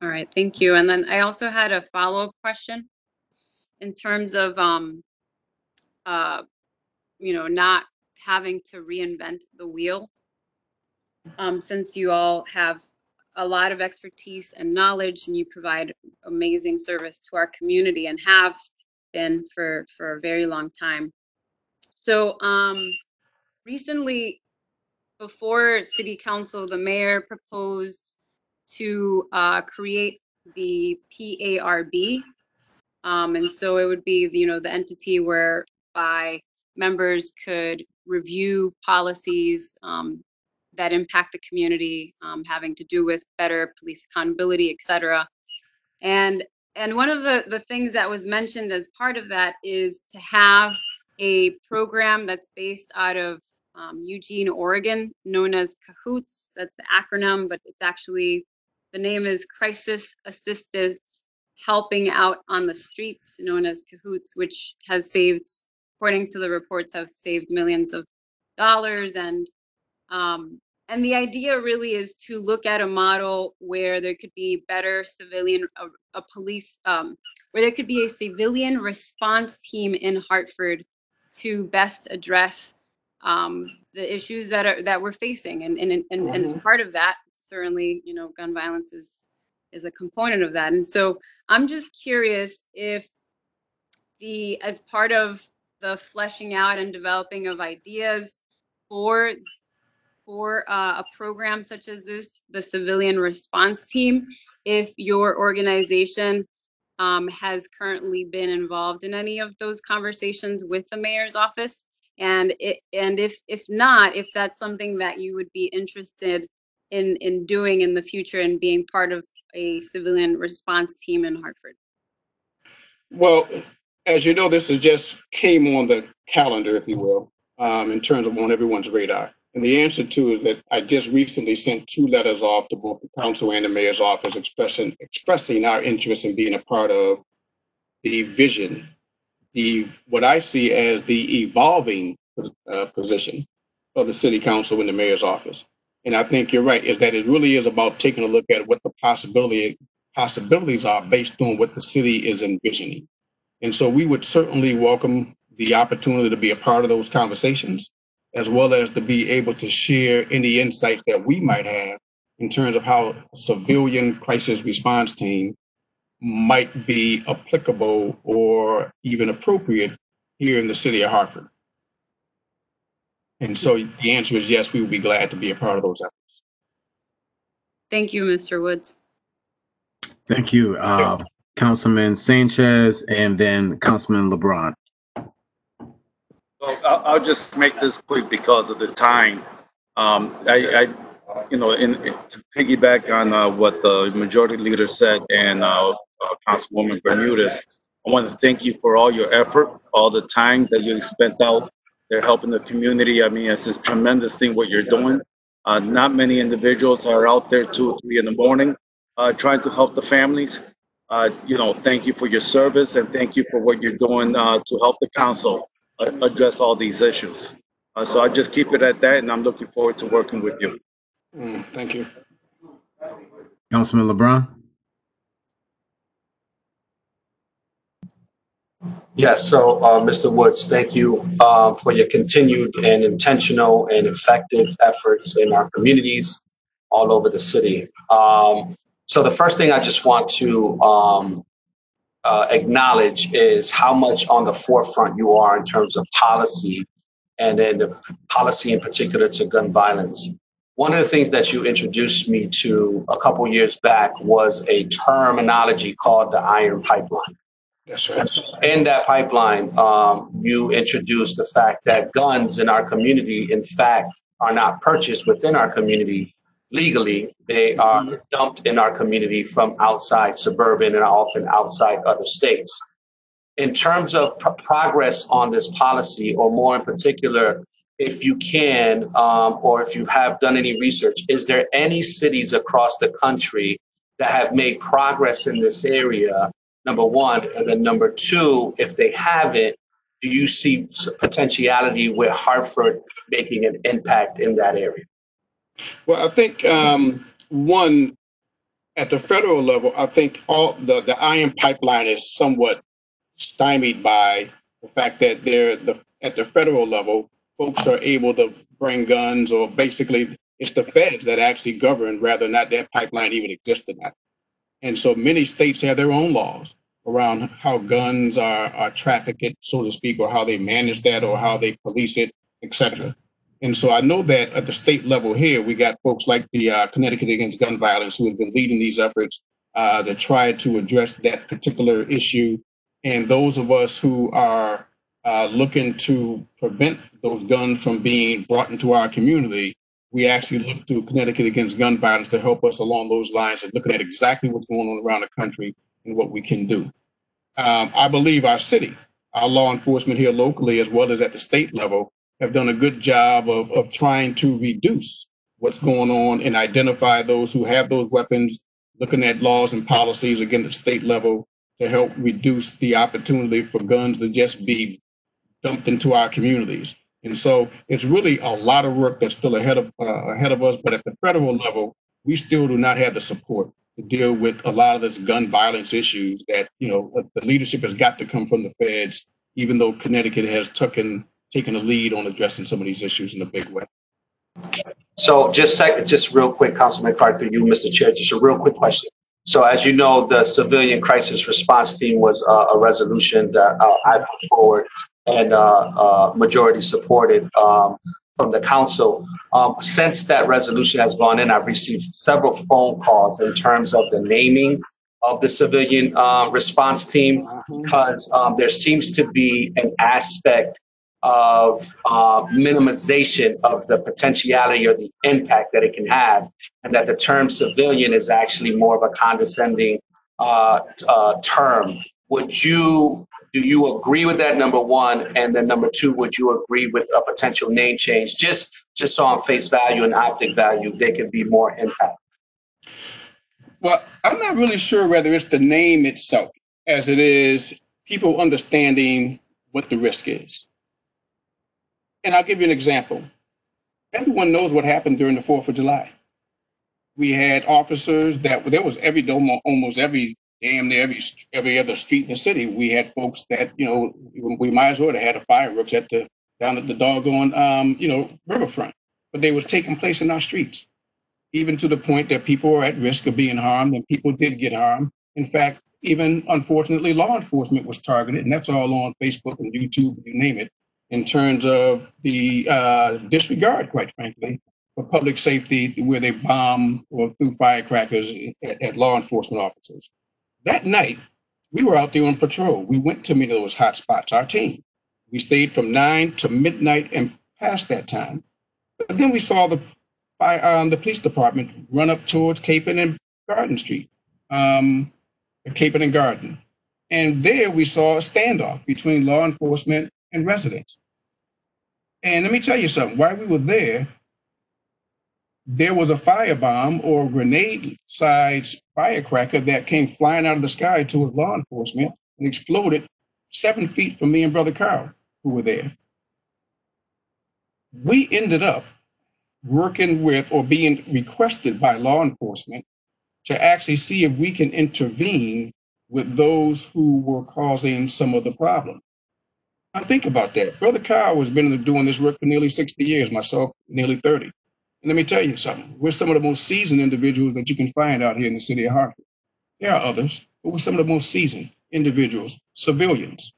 All right. Thank you. And then I also had a follow-up question in terms of, not having to reinvent the wheel. Since you all have a lot of expertise and knowledge and you provide amazing service to our community and have been for a very long time. So recently, before City Council, the mayor proposed to create the PARB. And so it would be, the entity whereby members could review policies that impact the community, having to do with better police accountability, et cetera. And one of the things that was mentioned as part of that is to have a program that's based out of Eugene, Oregon, known as CAHOOTS. That's the acronym, but it's actually, the name is Crisis Assistance Helping Out on the Streets, known as CAHOOTS, which has saved, according to the reports, have saved millions of dollars. And the idea really is to look at a model where there could be better civilian, where there could be a civilian response team in Hartford to best address the issues that we're facing. And as part of that, certainly, gun violence is a component of that. And so I'm just curious if as part of the fleshing out and developing of ideas for a program such as this, the Civilian Response Team, if your organization has currently been involved in any of those conversations with the mayor's office, and if not, if that's something that you would be interested in doing in the future and being part of a civilian response team in Hartford. Well, as you know, this has just came on the calendar, if you will, in terms of on everyone's radar. And the answer to is that I just recently sent 2 letters off to both the council and the mayor's office expressing our interest in being a part of the vision, what I see as the evolving position of the city council and the mayor's office. And I think you're right, is that it really is about taking a look at what the possibilities are based on what the city is envisioning. And so we would certainly welcome the opportunity to be a part of those conversations, as well as to be able to share any insights that we might have in terms of how a civilian crisis response team might be applicable or even appropriate here in the city of Hartford. And so the answer is yes, we would be glad to be a part of those efforts. Thank you, Mr. Woods. Thank you, Councilman Sanchez, and then Councilman LeBron. Well, I'll just make this quick because of the time. To piggyback on what the majority leader said and Councilwoman Bermudez, I want to thank you for all your effort, all the time that you spent out there helping the community. I mean, it's a tremendous thing what you're doing. Not many individuals are out there 2 or 3 in the morning trying to help the families. Thank you for your service and thank you for what you're doing to help the council address all these issues. So I just keep it at that, and I'm looking forward to working with you. Thank you. Councilman LeBron? Yes, so Mr. Woods, thank you for your continued and intentional and effective efforts in our communities all over the city. So the first thing I just want to acknowledge is how much on the forefront you are in terms of policy, and then the policy in particular to gun violence. One of the things that you introduced me to a couple years back was a terminology called the iron pipeline. That's right. In that pipeline, you introduced the fact that guns in our community, in fact, are not purchased within our community legally. They are dumped in our community from outside suburban and often outside other states. In terms of progress on this policy, or more in particular, if you can, or if you have done any research, is there any cities across the country that have made progress in this area? Number one. And then number two, if they haven't, do you see potentiality with Hartford making an impact in that area? Well, I think one, at the federal level, I think all the iron pipeline is somewhat stymied by the fact that at the federal level, folks are able to bring guns, or basically it's the feds that actually govern, rather than not that pipeline even exists or not. And so many states have their own laws around how guns are trafficked, so to speak, or how they manage that, or how they police it, etc. And so I know that at the state level here, we got folks like the Connecticut Against Gun Violence, who has been leading these efforts to try to address that particular issue. And those of us who are looking to prevent those guns from being brought into our community, we actually look to Connecticut Against Gun Violence to help us along those lines and looking at exactly what's going on around the country and what we can do. I believe our city, our law enforcement here locally, as well as at the state level, have done a good job of trying to reduce what's going on and identify those who have those weapons, looking at laws and policies again at the state level to help reduce the opportunity for guns to just be dumped into our communities. And so it's really a lot of work that's still ahead of us. But at the federal level, we still do not have the support to deal with a lot of this gun violence issues that, the leadership has got to come from the feds, even though Connecticut has taken a lead on addressing some of these issues in a big way. So just real quick, Councilman Carter, you, Mr. Chair, just a real quick question. So as you know, the civilian crisis response team was a resolution that I put forward and majority supported from the council. Since that resolution has gone in, I've received several phone calls in terms of the naming of the civilian response team, because there seems to be an aspect of minimization of the potentiality or the impact that it can have, and that the term civilian is actually more of a condescending term. Do you agree with that, number one? And then number two, would you agree with a potential name change? Just so on face value and optic value, they can be more impact. Well, I'm not really sure whether it's the name itself as it is people understanding what the risk is. And I'll give you an example. Everyone knows what happened during the 4th of July. We had officers there was almost every every other street in the city. We had folks that, we might as well have had a fireworks down at the doggone, riverfront, but they was taking place in our streets, even to the point that people were at risk of being harmed, and people did get harmed. In fact, even unfortunately, law enforcement was targeted, and that's all on Facebook and YouTube, you name it, in terms of the disregard, quite frankly, for public safety, where they bomb or threw firecrackers at law enforcement officers. That night, we were out there on patrol. We went to many of those hot spots, our team. We stayed from 9 to midnight and past that time. But then we saw the police department run up towards Capon and Garden Street, Capon and Garden. And there we saw a standoff between law enforcement and residents. And let me tell you something, while we were there was a firebomb or grenade-sized firecracker that came flying out of the sky towards law enforcement and exploded 7 feet from me and Brother Carl, who were there. We ended up working with or being requested by law enforcement to actually see if we can intervene with those who were causing some of the problem. Now think about that. Brother Carl has been doing this work for nearly 60 years, myself nearly 30. And let me tell you something. We're some of the most seasoned individuals that you can find out here in the city of Hartford. There are others, but we're some of the most seasoned individuals, civilians.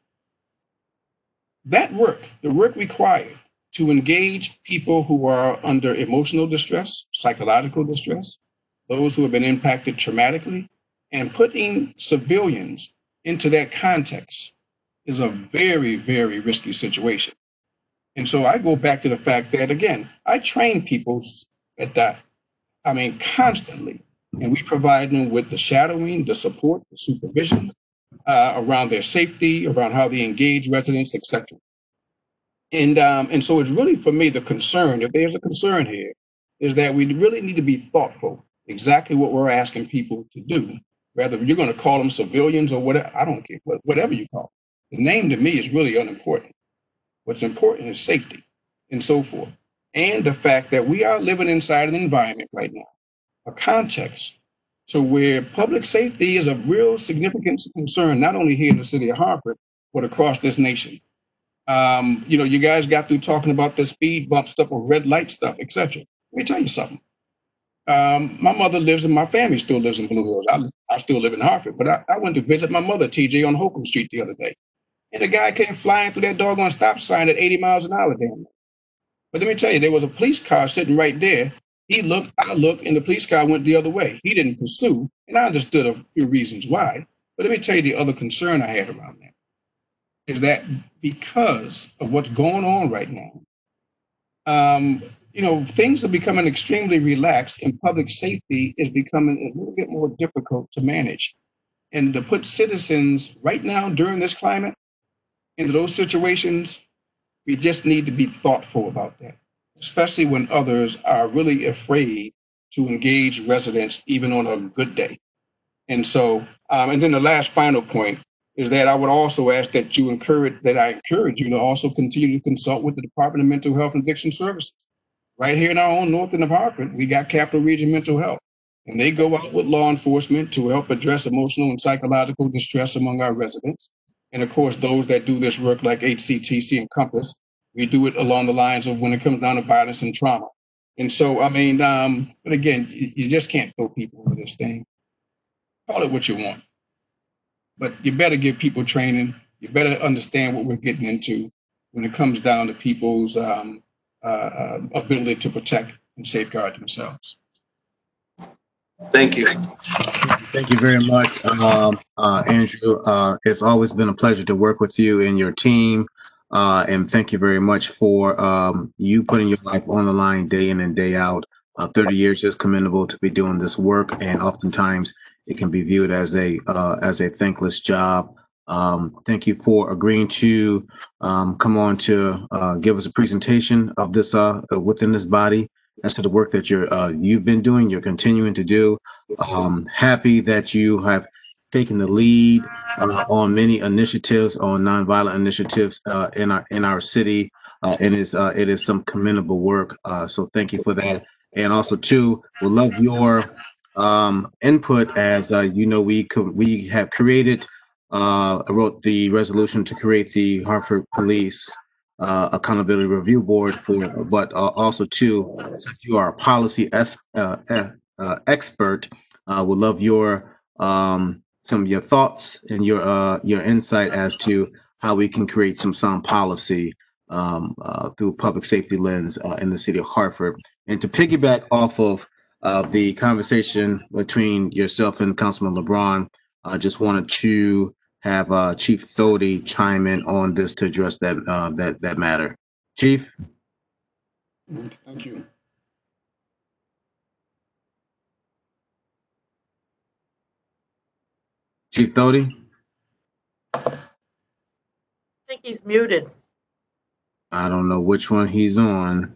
That work, the work required to engage people who are under emotional distress, psychological distress, those who have been impacted traumatically, and putting civilians into that context is a very, very risky situation. And so I go back to the fact that, again, I train people at that, constantly. And we provide them with the shadowing, the support, the supervision around their safety, around how they engage residents, etc. And so it's really, for me, the concern, if there's a concern here, is that we really need to be thoughtful, exactly what we're asking people to do. Whether you're going to call them civilians or whatever, I don't care, whatever you call them. The name to me is really unimportant. What's important is safety and so forth. And the fact that we are living inside an environment right now, a context to where public safety is a real significant concern, not only here in the city of Hartford, but across this nation. You guys got through talking about the speed bump stuff or red light stuff, etc. Let me tell you something. My mother lives and my family still lives in Blue Hills. I still live in Hartford, but I went to visit my mother, TJ, on Holcomb Street the other day. And the guy came flying through that doggone stop sign at 80 miles an hour, damn. But let me tell you, there was a police car sitting right there. He looked, I looked, and the police car went the other way. He didn't pursue, and I understood a few reasons why. But let me tell you the other concern I had around that is that because of what's going on right now, things are becoming extremely relaxed, and public safety is becoming a little bit more difficult to manage. And to put citizens right now during this climate into those situations, we just need to be thoughtful about that, especially when others are really afraid to engage residents even on a good day. And so, and then the last final point is that I would also ask that I encourage you to also continue to consult with the Department of Mental Health and Addiction Services. Right here in our own north end of Hartford, we got Capital Region Mental Health, and they go out with law enforcement to help address emotional and psychological distress among our residents. And of course, those that do this work like HCTC and Compass, we do it along the lines of when it comes down to violence and trauma. And so, but again, you just can't throw people into this thing. Call it what you want. But you better give people training. You better understand what we're getting into when it comes down to people's ability to protect and safeguard themselves. Thank you. Thank you very much, Andrew. It's always been a pleasure to work with you and your team. And thank you very much for you putting your life on the line day in and day out. 30 years is commendable to be doing this work, and oftentimes it can be viewed as a thankless job. Thank you for agreeing to come on to give us a presentation of this within this body as to the work that you've been doing, you're continuing to do. Happy that you have taken the lead on many initiatives, on nonviolent initiatives in our city, and it is some commendable work. So thank you for that. And also too, we love your input as we have created. I wrote the resolution to create the Hartford Police Accountability Review Board but also too, since you are a policy expert, would love your some of your thoughts and your insight as to how we can create some sound policy through public safety lens in the city of Hartford. And to piggyback off of the conversation between yourself and Councilman LeBron, I just wanted to have Chief Thody chime in on this to address that matter. Chief? Thank you. Chief Thody? I think he's muted. I don't know which one he's on.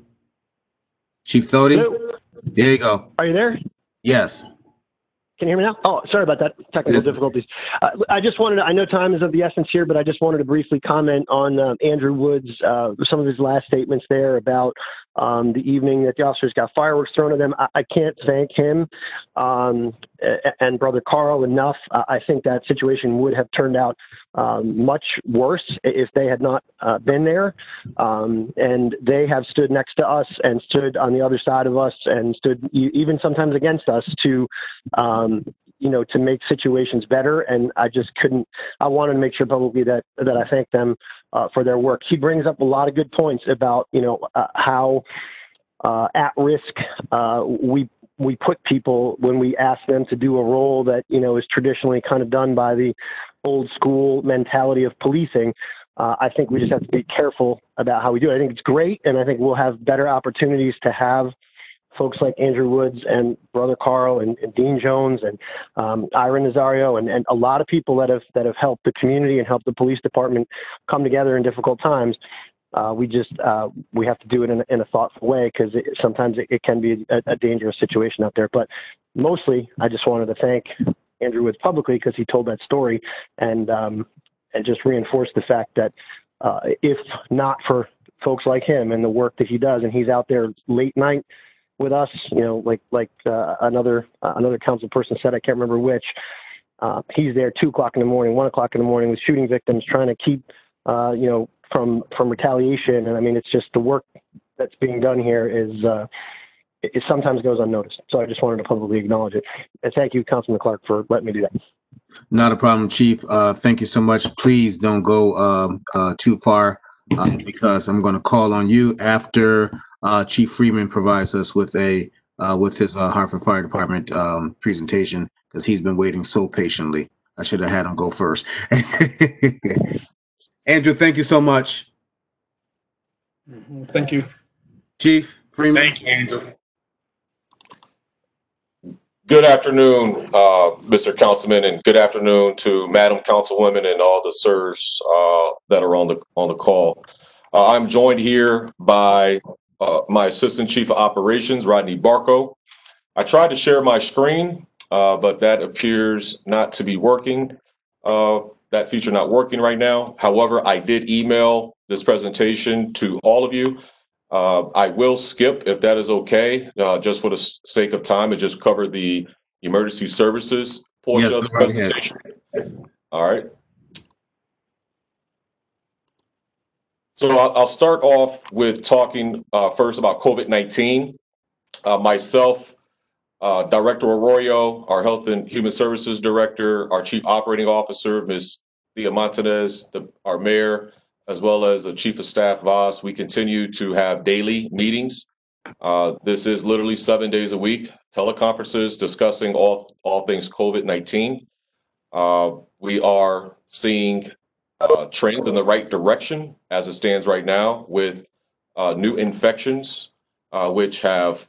Chief Thody? Hello? There you go. Are you there? Yes. Can you hear me now? Oh, sorry about that. Technical difficulties. I just wanted to, I know time is of the essence here, but I just wanted to briefly comment on Andrew Wood's, some of his last statements there about the evening that the officers got fireworks thrown at them. I can't thank him and Brother Carl enough. I think that situation would have turned out much worse if they had not been there. And they have stood next to us and stood on the other side of us and stood even sometimes against us to to make situations better. And I just couldn't, I wanted to make sure publicly that I thank them for their work. He brings up a lot of good points about, how at risk we put people when we ask them to do a role that, is traditionally kind of done by the old school mentality of policing. I think we just have to be careful about how we do it. I think it's great. And I think we'll have better opportunities to have folks like Andrew Woods and Brother Carl and Dean Jones and Ira Nazario and a lot of people that have helped the community and helped the police department come together in difficult times. We have to do it in a thoughtful way because sometimes it can be a dangerous situation out there. But mostly, I just wanted to thank Andrew Woods publicly because he told that story and just reinforce the fact that if not for folks like him and the work that he does, and he's out there late night with us, like another council person said, I can't remember which, he's there 2 o'clock in the morning, 1 o'clock in the morning with shooting victims, trying to keep, from retaliation. And I mean, it's just the work that's being done here it sometimes goes unnoticed. So I just wanted to publicly acknowledge it. And thank you, Councilman Clark, for letting me do that. Not a problem, Chief. Thank you so much. Please don't go too far because I'm going to call on you after Chief Freeman provides us with his Hartford Fire Department presentation because he's been waiting so patiently. I should have had him go first. Andrew, thank you so much. Thank you. Chief Freeman. Thank you, Andrew. Good afternoon, Mr. Councilman, and good afternoon to Madam Councilwoman and all the sirs that are on the call. I'm joined here by my Assistant Chief of Operations, Rodney Barco. I tried to share my screen, but that appears not to be working. That feature not working right now. However, I did email this presentation to all of you. I will skip, if that is okay, just for the sake of time, and just cover the emergency services portion of the presentation. All right. So I'll start off with talking first about COVID-19. Myself, Director Arroyo, our Health and Human Services Director, our Chief Operating Officer, Ms. Thea Montanez, our Mayor, as well as the Chief of Staff, Voss, we continue to have daily meetings. This is literally 7 days a week, teleconferences discussing all things COVID-19. We are seeing trends in the right direction as it stands right now with new infections, which have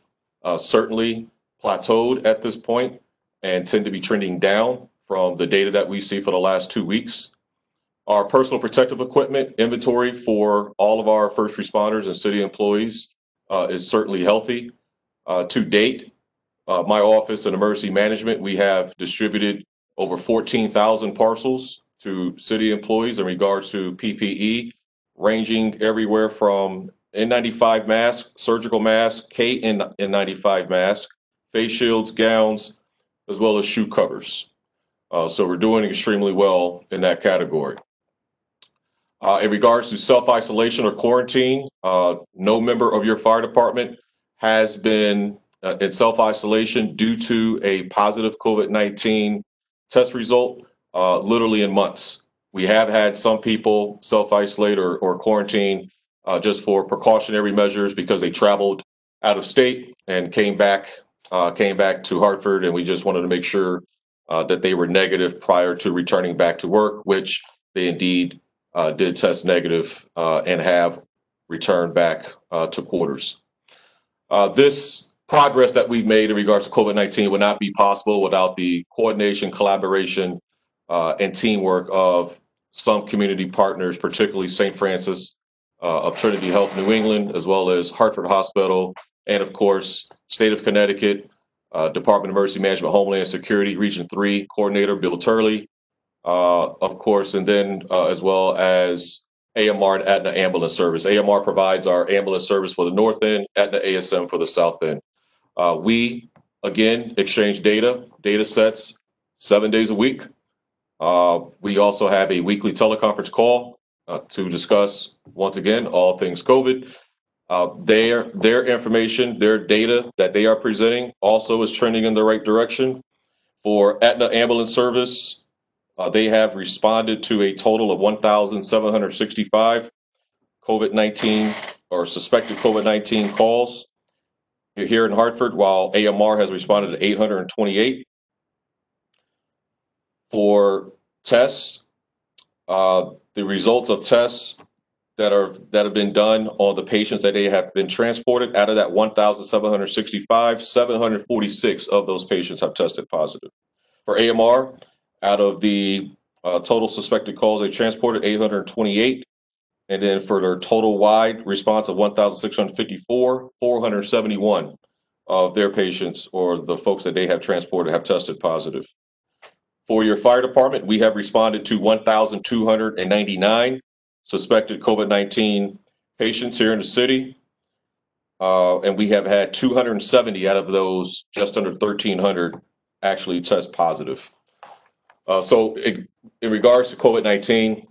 certainly plateaued at this point and tend to be trending down from the data that we see for the last 2 weeks. Our personal protective equipment inventory for all of our first responders and city employees is certainly healthy. To date, my office in emergency management, we have distributed over 14,000 parcels to city employees in regards to PPE, ranging everywhere from N95 masks, surgical masks, KN95 masks, face shields, gowns, as well as shoe covers. So we're doing extremely well in that category. In regards to self-isolation or quarantine, no member of your fire department has been in self-isolation due to a positive COVID-19 test result, literally in months. We have had some people self-isolate or quarantine just for precautionary measures because they traveled out of state and came back to Hartford, and we just wanted to make sure that they were negative prior to returning back to work, which they indeed did test negative and have returned back to quarters. This progress that we've made in regards to COVID-19 would not be possible without the coordination, collaboration, and teamwork of some community partners, particularly St. Francis of Trinity Health New England, as well as Hartford Hospital, and of course, State of Connecticut, Department of Emergency Management, Homeland Security, Region 3 Coordinator Bill Turley, of course, and then as well as AMR and Aetna Ambulance Service. AMR provides our ambulance service for the north end, Aetna ASM for the south end. We, again, exchange data sets 7 days a week. We also have a weekly teleconference call to discuss, once again, all things COVID. Their information, their data that they are presenting also is trending in the right direction. For Aetna Ambulance Service, they have responded to a total of 1,765 COVID-19 or suspected COVID-19 calls here in Hartford, while AMR has responded to 828. For tests, the results of tests that have been done on the patients that they have been transported, out of that 1,765, 746 of those patients have tested positive. For AMR, out of the total suspected calls they transported, 828. And then for their total wide response of 1,654, 471 of their patients or the folks that they have transported have tested positive. For your fire department, we have responded to 1,299 suspected COVID-19 patients here in the city. And we have had 270 out of those, just under 1,300, actually test positive. So in regards to COVID-19,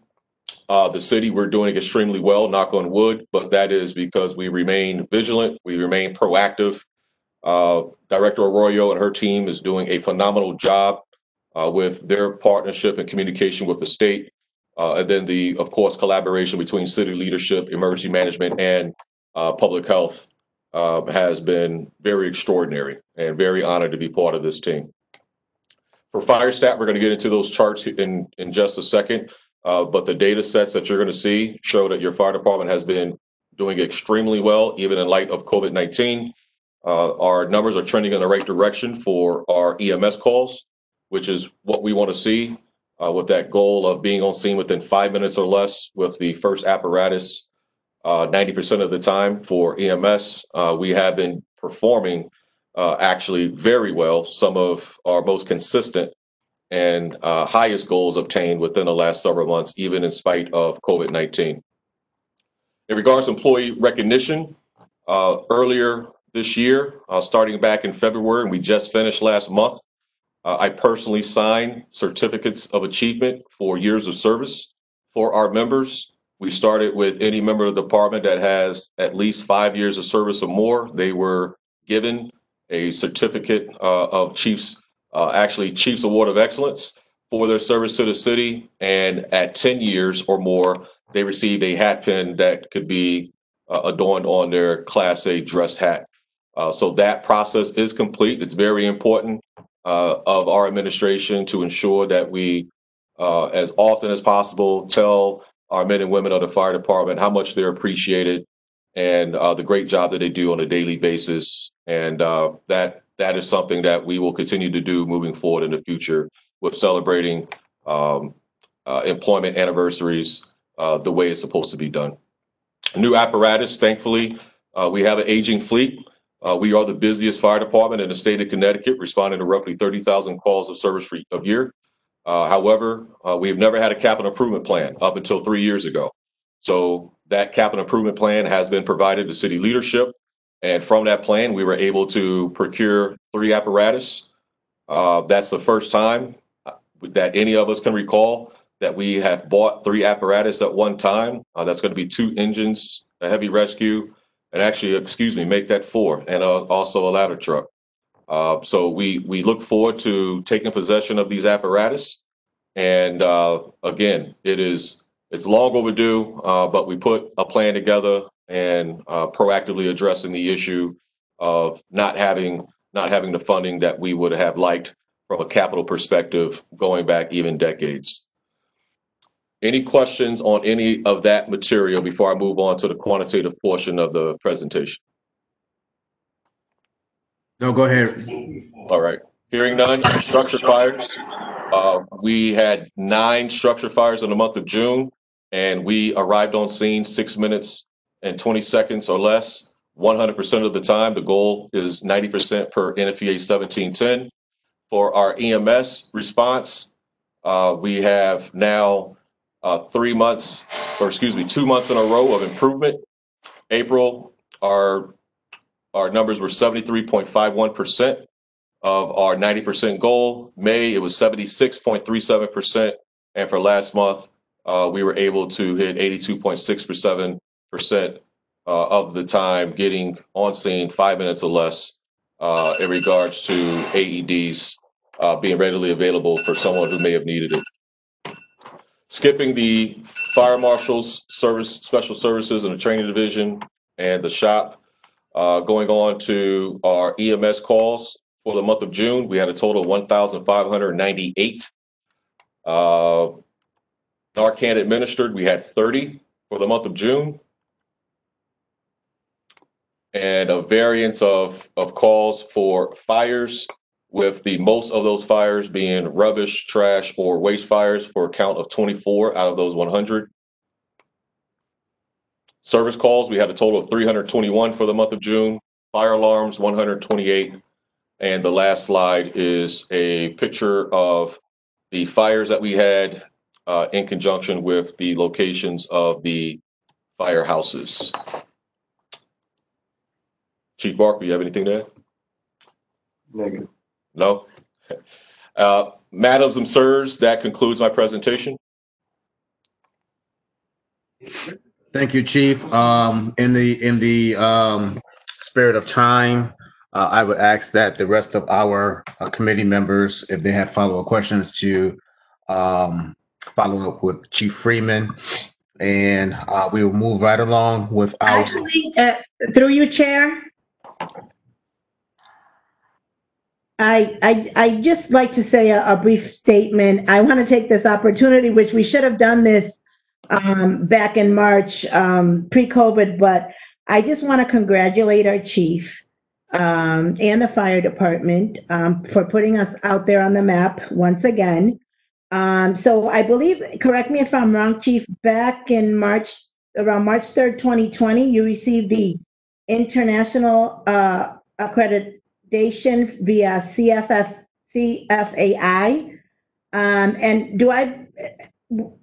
the city, we're doing extremely well, knock on wood, but that is because we remain vigilant, we remain proactive. Director Arroyo and her team is doing a phenomenal job with their partnership and communication with the state. And then of course, collaboration between city leadership, emergency management, and public health has been very extraordinary, and very honored to be part of this team. For Firestaff, we're going to get into those charts in just a second, but the data sets that you're going to see show that your fire department has been doing extremely well, even in light of COVID-19. Our numbers are trending in the right direction for our EMS calls, which is what we want to see, with that goal of being on scene within 5 minutes or less with the first apparatus 90% of the time. For EMS, we have been performing actually very well, some of our most consistent and highest goals obtained within the last several months, even in spite of COVID-19. In regards to employee recognition, earlier this year, starting back in February, and we just finished last month, I personally signed certificates of achievement for years of service for our members. We started with any member of the department that has at least 5 years of service or more. They were given a certificate of Chief's Award of Excellence for their service to the city. And at 10 years or more, they received a hat pin that could be adorned on their Class A dress hat. So that process is complete. It's very important of our administration to ensure that we, as often as possible, tell our men and women of the fire department how much they're appreciated and the great job that they do on a daily basis. And that is something that we will continue to do moving forward in the future with celebrating employment anniversaries the way it's supposed to be done. New apparatus, thankfully, we have an aging fleet. We are the busiest fire department in the state of Connecticut, responding to roughly 30,000 calls of service a year. However, we've never had a capital improvement plan up until 3 years ago. So that capital improvement plan has been provided to city leadership. And from that plan, we were able to procure 3 apparatus. That's the first time that any of us can recall that we have bought 3 apparatus at one time. That's going to be 2 engines, a heavy rescue, and actually, make that 4, and also a ladder truck. So we look forward to taking possession of these apparatus. And again, it's long overdue, but we put a plan together and proactively addressing the issue of not having the funding that we would have liked from a capital perspective going back even decades. Any questions on any of that material before I move on to the quantitative portion of the presentation? No, go ahead. All right. Hearing none, structure fires. We had 9 structure fires in the month of June, and we arrived on scene 6 minutes and 20 seconds or less 100% of the time. The goal is 90% per NFPA 1710. For our EMS response, we have now 2 months in a row of improvement. April, our numbers were 73.51% of our 90% goal. May, it was 76.37%. And for last month, we were able to hit 82.67% of the time, getting on scene 5 minutes or less in regards to AEDs being readily available for someone who may have needed it. Skipping the fire marshals, special services, and the training division and the shop, going on to our EMS calls for the month of June, we had a total of 1,598. Narcan administered, we had 30 for the month of June. And a variance of calls for fires, with the most of those fires being rubbish, trash, or waste fires, for a count of 24 out of those 100. Service calls, we had a total of 321 for the month of June. Fire alarms, 128. And the last slide is a picture of the fires that we had in conjunction with the locations of the firehouses. Chief Barker, you have anything to add? Negative. No? Madams and sirs, that concludes my presentation. Thank you, Chief. In the spirit of time, I would ask that the rest of our committee members, if they have follow-up questions, to follow up with Chief Freeman, and we will move right along with our. Actually, through you, Chair. I just like to say a brief statement. I want to take this opportunity, which we should have done this back in March, pre-COVID, but I just want to congratulate our chief and the fire department for putting us out there on the map once again. So I believe, correct me if I'm wrong, Chief, back in March, around March 3rd, 2020, you received the international accreditation via CFAI. And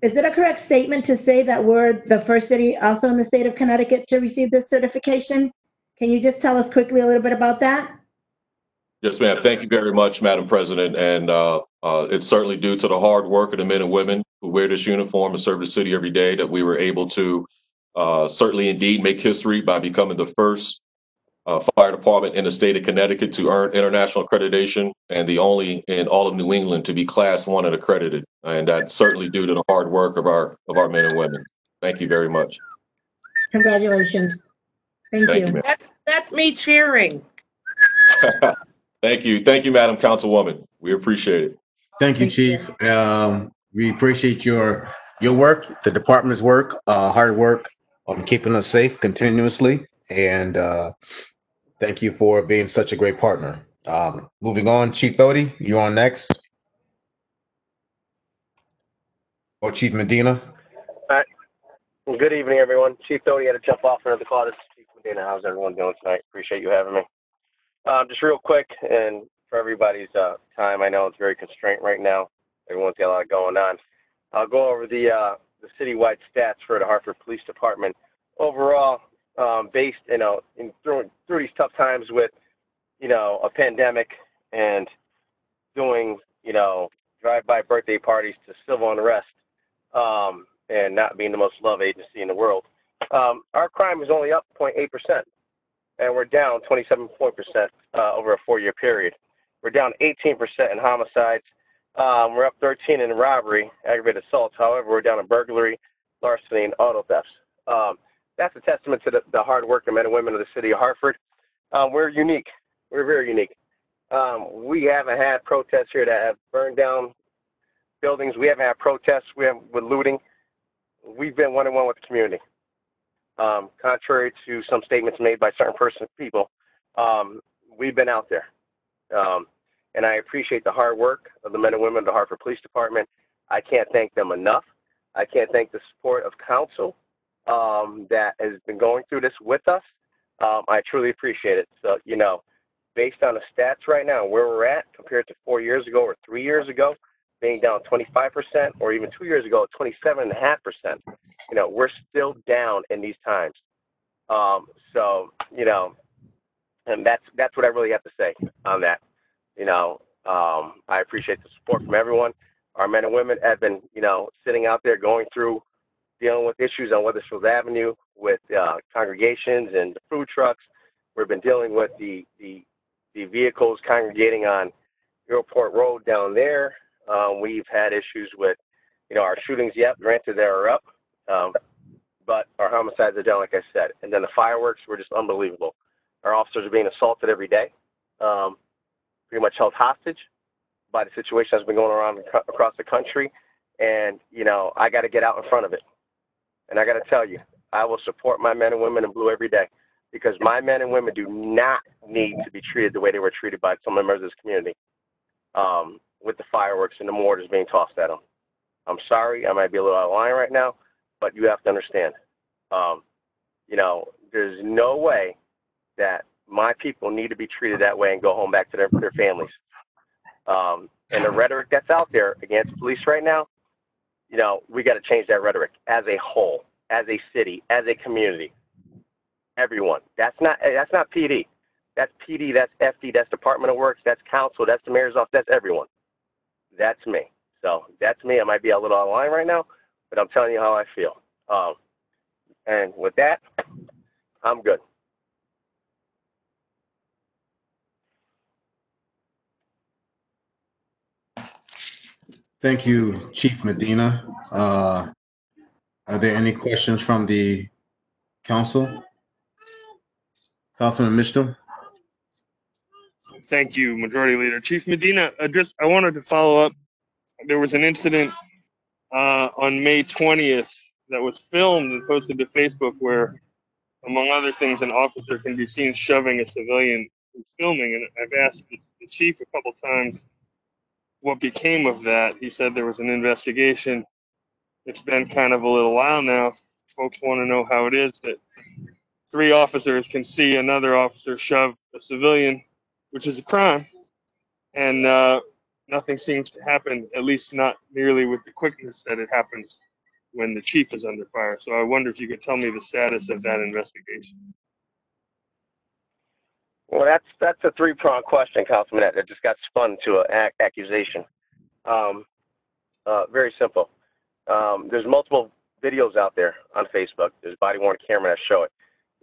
is it a correct statement to say that we're the first city also in the state of Connecticut to receive this certification? Can you just tell us quickly a little bit about that? Yes, ma'am. Thank you very much, Madam President. And it's certainly due to the hard work of the men and women who wear this uniform and serve the city every day that we were able to certainly indeed make history by becoming the first fire department in the state of Connecticut to earn international accreditation, and the only in all of New England to be Class 1 and accredited. And that's certainly due to the hard work of our men and women. Thank you very much. Congratulations. Thank you. That's me cheering. Thank you, Madam Councilwoman. We appreciate it. Thank you, Chief. We appreciate your work, the department's work, hard work on keeping us safe continuously, and thank you for being such a great partner. Moving on, Chief Thody, you're on next. Or Chief Medina. All right. Well, good evening, everyone. Chief Thody had to jump off another call. This is Chief Medina. How's everyone doing tonight? Appreciate you having me. Just real quick, and for everybody's time, I know it's very constrained right now. Everyone's got a lot going on. I'll go over the citywide stats for the Hartford Police Department. Overall, based, through these tough times with, a pandemic and doing, drive-by birthday parties to civil unrest, and not being the most loved agency in the world, our crime is only up 0.8%, and we're down 27% over a 4-year period. We're down 18% in homicides. We're up 13 in robbery, aggravated assaults. However, we're down in burglary, larceny, and auto thefts. That's a testament to the hard work of men and women of the city of Hartford. We're unique. We're very unique. We haven't had protests here that have burned down buildings. We haven't had protests with looting. We've been one-on-one with the community. Contrary to some statements made by certain people, we've been out there. And I appreciate the hard work of the men and women of the Hartford Police Department. I can't thank them enough. I can't thank the support of council that has been going through this with us. I truly appreciate it. So, based on the stats right now, where we're at compared to 4 years ago or 3 years ago, being down 25%, or even 2 years ago, 27.5%, we're still down in these times. So, and that's what I really have to say on that. I appreciate the support from everyone. Our men and women have been, sitting out there going through, dealing with issues on Wethersfield Avenue with congregations and the food trucks. We've been dealing with the vehicles congregating on Airport Road down there. We've had issues with, our shootings. Yep, granted they are up, but our homicides are down, like I said. And then the fireworks were just unbelievable. Our officers are being assaulted every day, pretty much held hostage by the situation that's been going around across the country. And, I got to get out in front of it. And I got to tell you, I will support my men and women in blue every day, because my men and women do not need to be treated the way they were treated by some members of this community, with the fireworks and the mortars being tossed at them. I'm sorry, I might be a little out of line right now, but you have to understand, there's no way that my people need to be treated that way and go home back to their families. And the rhetoric that's out there against police right now, we got to change that rhetoric as a whole, as a city, as a community. Everyone. That's not PD. That's PD, that's FD, that's Department of Works, that's council, that's the mayor's office, that's everyone. That's me. So that's me. I might be a little out of line right now, but I'm telling you how I feel. And with that, I'm good. Thank you, Chief Medina. Are there any questions from the council? Councilman Mitchell? Thank you, Majority Leader. Chief Medina, I wanted to follow up. There was an incident on May 20th that was filmed and posted to Facebook where, among other things, an officer can be seen shoving a civilian who's filming. And I've asked the chief a couple times what became of that. He said there was an investigation. It's been kind of a little while now. Folks want to know how it is that 3 officers can see another officer shove a civilian, which is a crime, and nothing seems to happen, at least not nearly with the quickness that it happens when the chief is under fire. So I wonder if you could tell me the status of that investigation. Well, that's a 3-pronged question, Councilman, that just got spun to an accusation. Very simple. There's multiple videos out there on Facebook. There's body-worn camera that show it.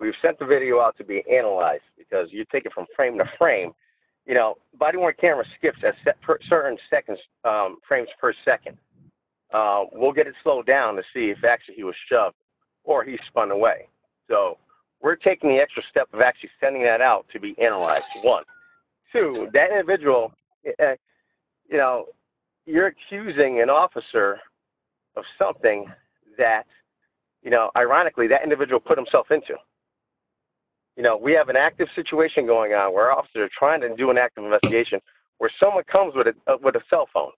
We've sent the video out to be analyzed because you take it from frame to frame. Body-worn camera skips at certain seconds, frames per second. We'll get it slowed down to see if actually he was shoved or he spun away. So we're taking the extra step of actually sending that out to be analyzed, 1. 2, that individual, you're accusing an officer of something that, ironically, that individual put himself into. We have an active situation going on where officers are trying to do an active investigation where someone comes with a cell phone.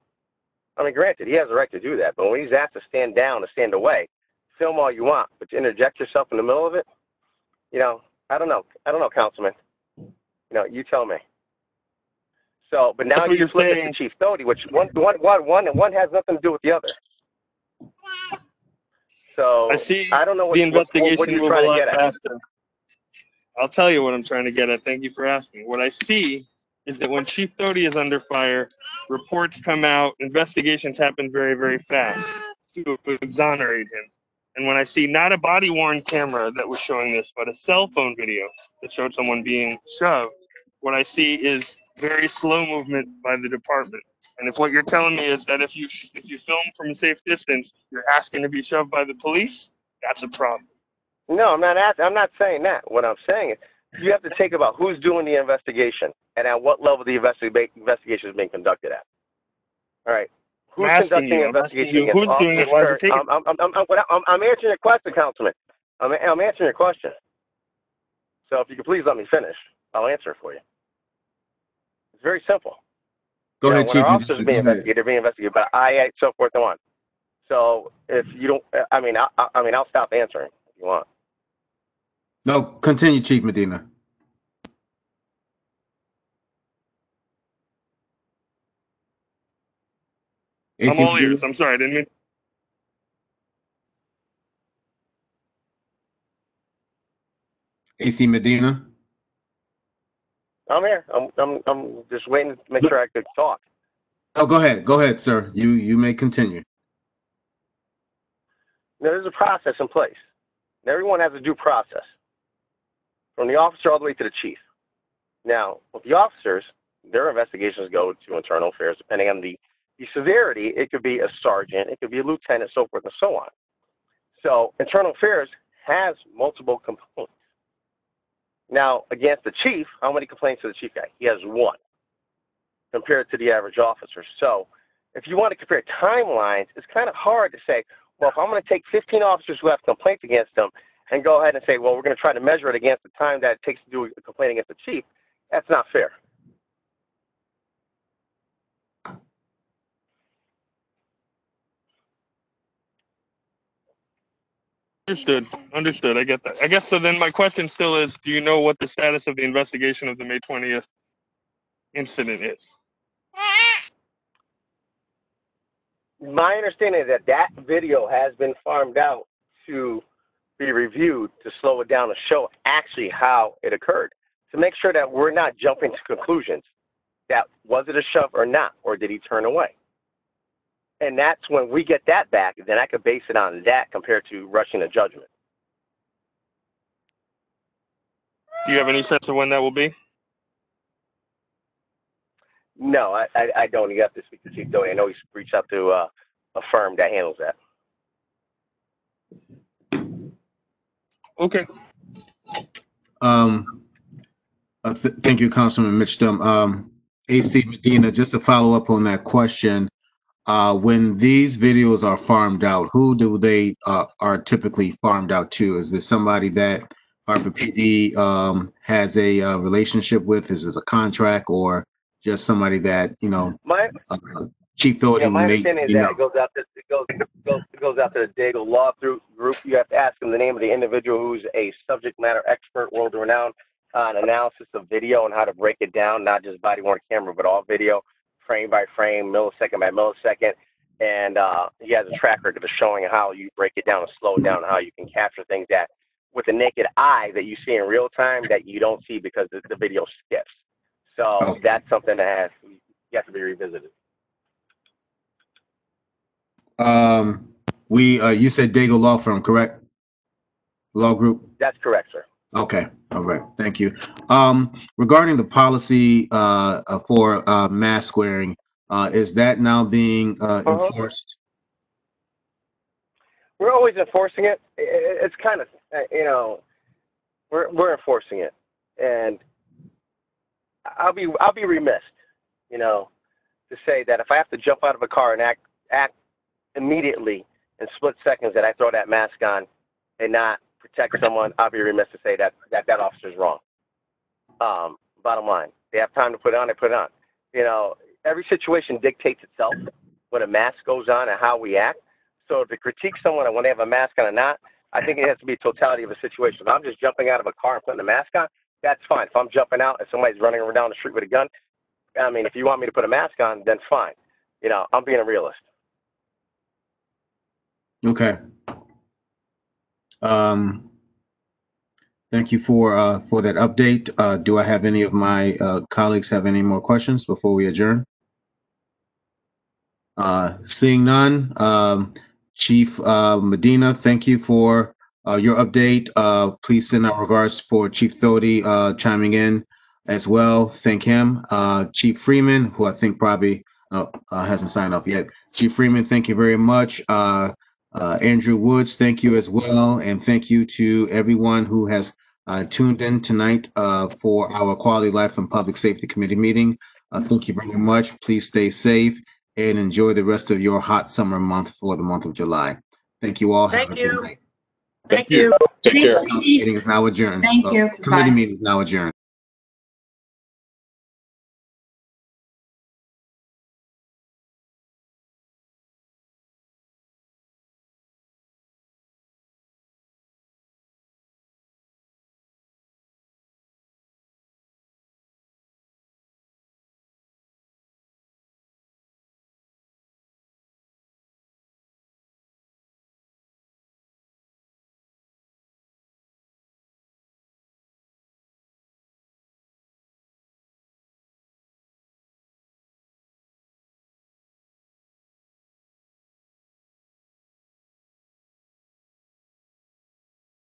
I mean, granted, he has the right to do that, but when he's asked to stand down and stand away, film all you want, but to interject yourself in the middle of it, I don't know. I don't know, Councilman. You tell me. So, but now you flip it to Chief Doty, which one has nothing to do with the other. So I don't know what the investigation what you're will trying go to get at. faster. I'll tell you what I'm trying to get at. Thank you for asking. What I see is that when Chief Doty is under fire, reports come out, investigations happen very, very fast to exonerate him. And when I see not a body-worn camera that was showing this, but a cell phone video that showed someone being shoved, what I see is very slow movement by the department. And if what you're telling me is that if you film from a safe distance, you're asking to be shoved by the police, that's a problem. No, I'm not saying that. What I'm saying is you have to think about who's doing the investigation and at what level the investigation is being conducted at. All right. Who's conducting the investigation? Who's doing it? Why is it taking? I'm answering your question, Councilman. I'm answering your question. So if you could please let me finish, I'll answer it for you. It's very simple. Go ahead, Chief. When our officers are being investigated, they're being investigated by IA, so forth and on. So if you don't, I'll stop answering if you want. No, continue, Chief Medina. I'm all ears. I'm sorry, I didn't mean. AC Medina. I'm here. I'm just waiting to make sure I could talk. Oh, go ahead, sir. You may continue. There's a process in place. And everyone has a due process, from the officer all the way to the chief. Now, with the officers, their investigations go to internal affairs, depending on the severity. It could be a sergeant, it could be a lieutenant, so forth and so on. So internal affairs has multiple complaints. Now, against the chief, how many complaints does the chief got? He has one, compared to the average officer. So if you want to compare timelines, it's kind of hard to say, well, if I'm going to take 15 officers who have complaints against them and go ahead and say, well, we're going to try to measure it against the time that it takes to do a complaint against the chief, that's not fair. Understood. I get that. I guess so. Then my question still is: do you know what the status of the investigation of the May 20th incident is? My understanding is that that video has been farmed out to be reviewed to slow it down to show actually how it occurred, to make sure that we're not jumping to conclusions that was it a shove or not, or did he turn away? And that's when we get that back, then I could base it on that compared to rushing a judgment. Do you have any sense of when that will be? No, I don't. You have to speak to Chief Doty. I know he's reached out to a firm that handles that. Okay. Thank you, Councilman Mitchum. AC Medina, just to follow up on that question, when these videos are farmed out, who do they are typically farmed out to? Is this somebody that Hartford PD has a relationship with? Is it a contract, or just somebody that Chief Doty? Yeah, my understanding is that it goes out to the Dago Law Group. You have to ask them the name of the individual who's a subject matter expert, world renowned on analysis of video and how to break it down, not just body worn camera, but all video, frame by frame, millisecond by millisecond. And he has a track record of showing how you break it down and slow it down, and how you can capture things that with the naked eye that you see in real time that you don't see because the video skips. So that's something that has to be revisited. You said Dago Law Firm, correct? Law Group? That's correct, sir. Okay. All right. Thank you. Regarding the policy for mask wearing, is that now being enforced? We're always enforcing it. It's kind of, we're enforcing it, and I'll be remiss, to say that if I have to jump out of a car and act immediately in split seconds that I throw that mask on and not protect someone, I'll be remiss to say that officer's wrong. Bottom line, they have time to put it on, they put it on. Every situation dictates itself when a mask goes on and how we act. So to critique someone when they have a mask on or not, I think it has to be a totality of a situation. If I'm just jumping out of a car and putting a mask on, that's fine. If I'm jumping out and somebody's running down the street with a gun, I mean, if you want me to put a mask on, then fine. I'm being a realist. Okay. Thank you for that update. Do I have any of my colleagues have any more questions before we adjourn? Seeing none, Chief Medina, thank you for your update. Please send our regards for Chief Doty chiming in as well. Thank him. Chief Freeman, who I think probably hasn't signed off yet. Chief Freeman, thank you very much. Andrew Woods, thank you as well. And thank you to everyone who has tuned in tonight for our Quality Life and Public Safety Committee meeting. Thank you very much. Please stay safe and enjoy the rest of your hot summer month for the month of July. Thank you all. Thank you. Thank you. Take care. Thank you. Meeting is now adjourned. Thank you. Committee Bye. meeting is now adjourned.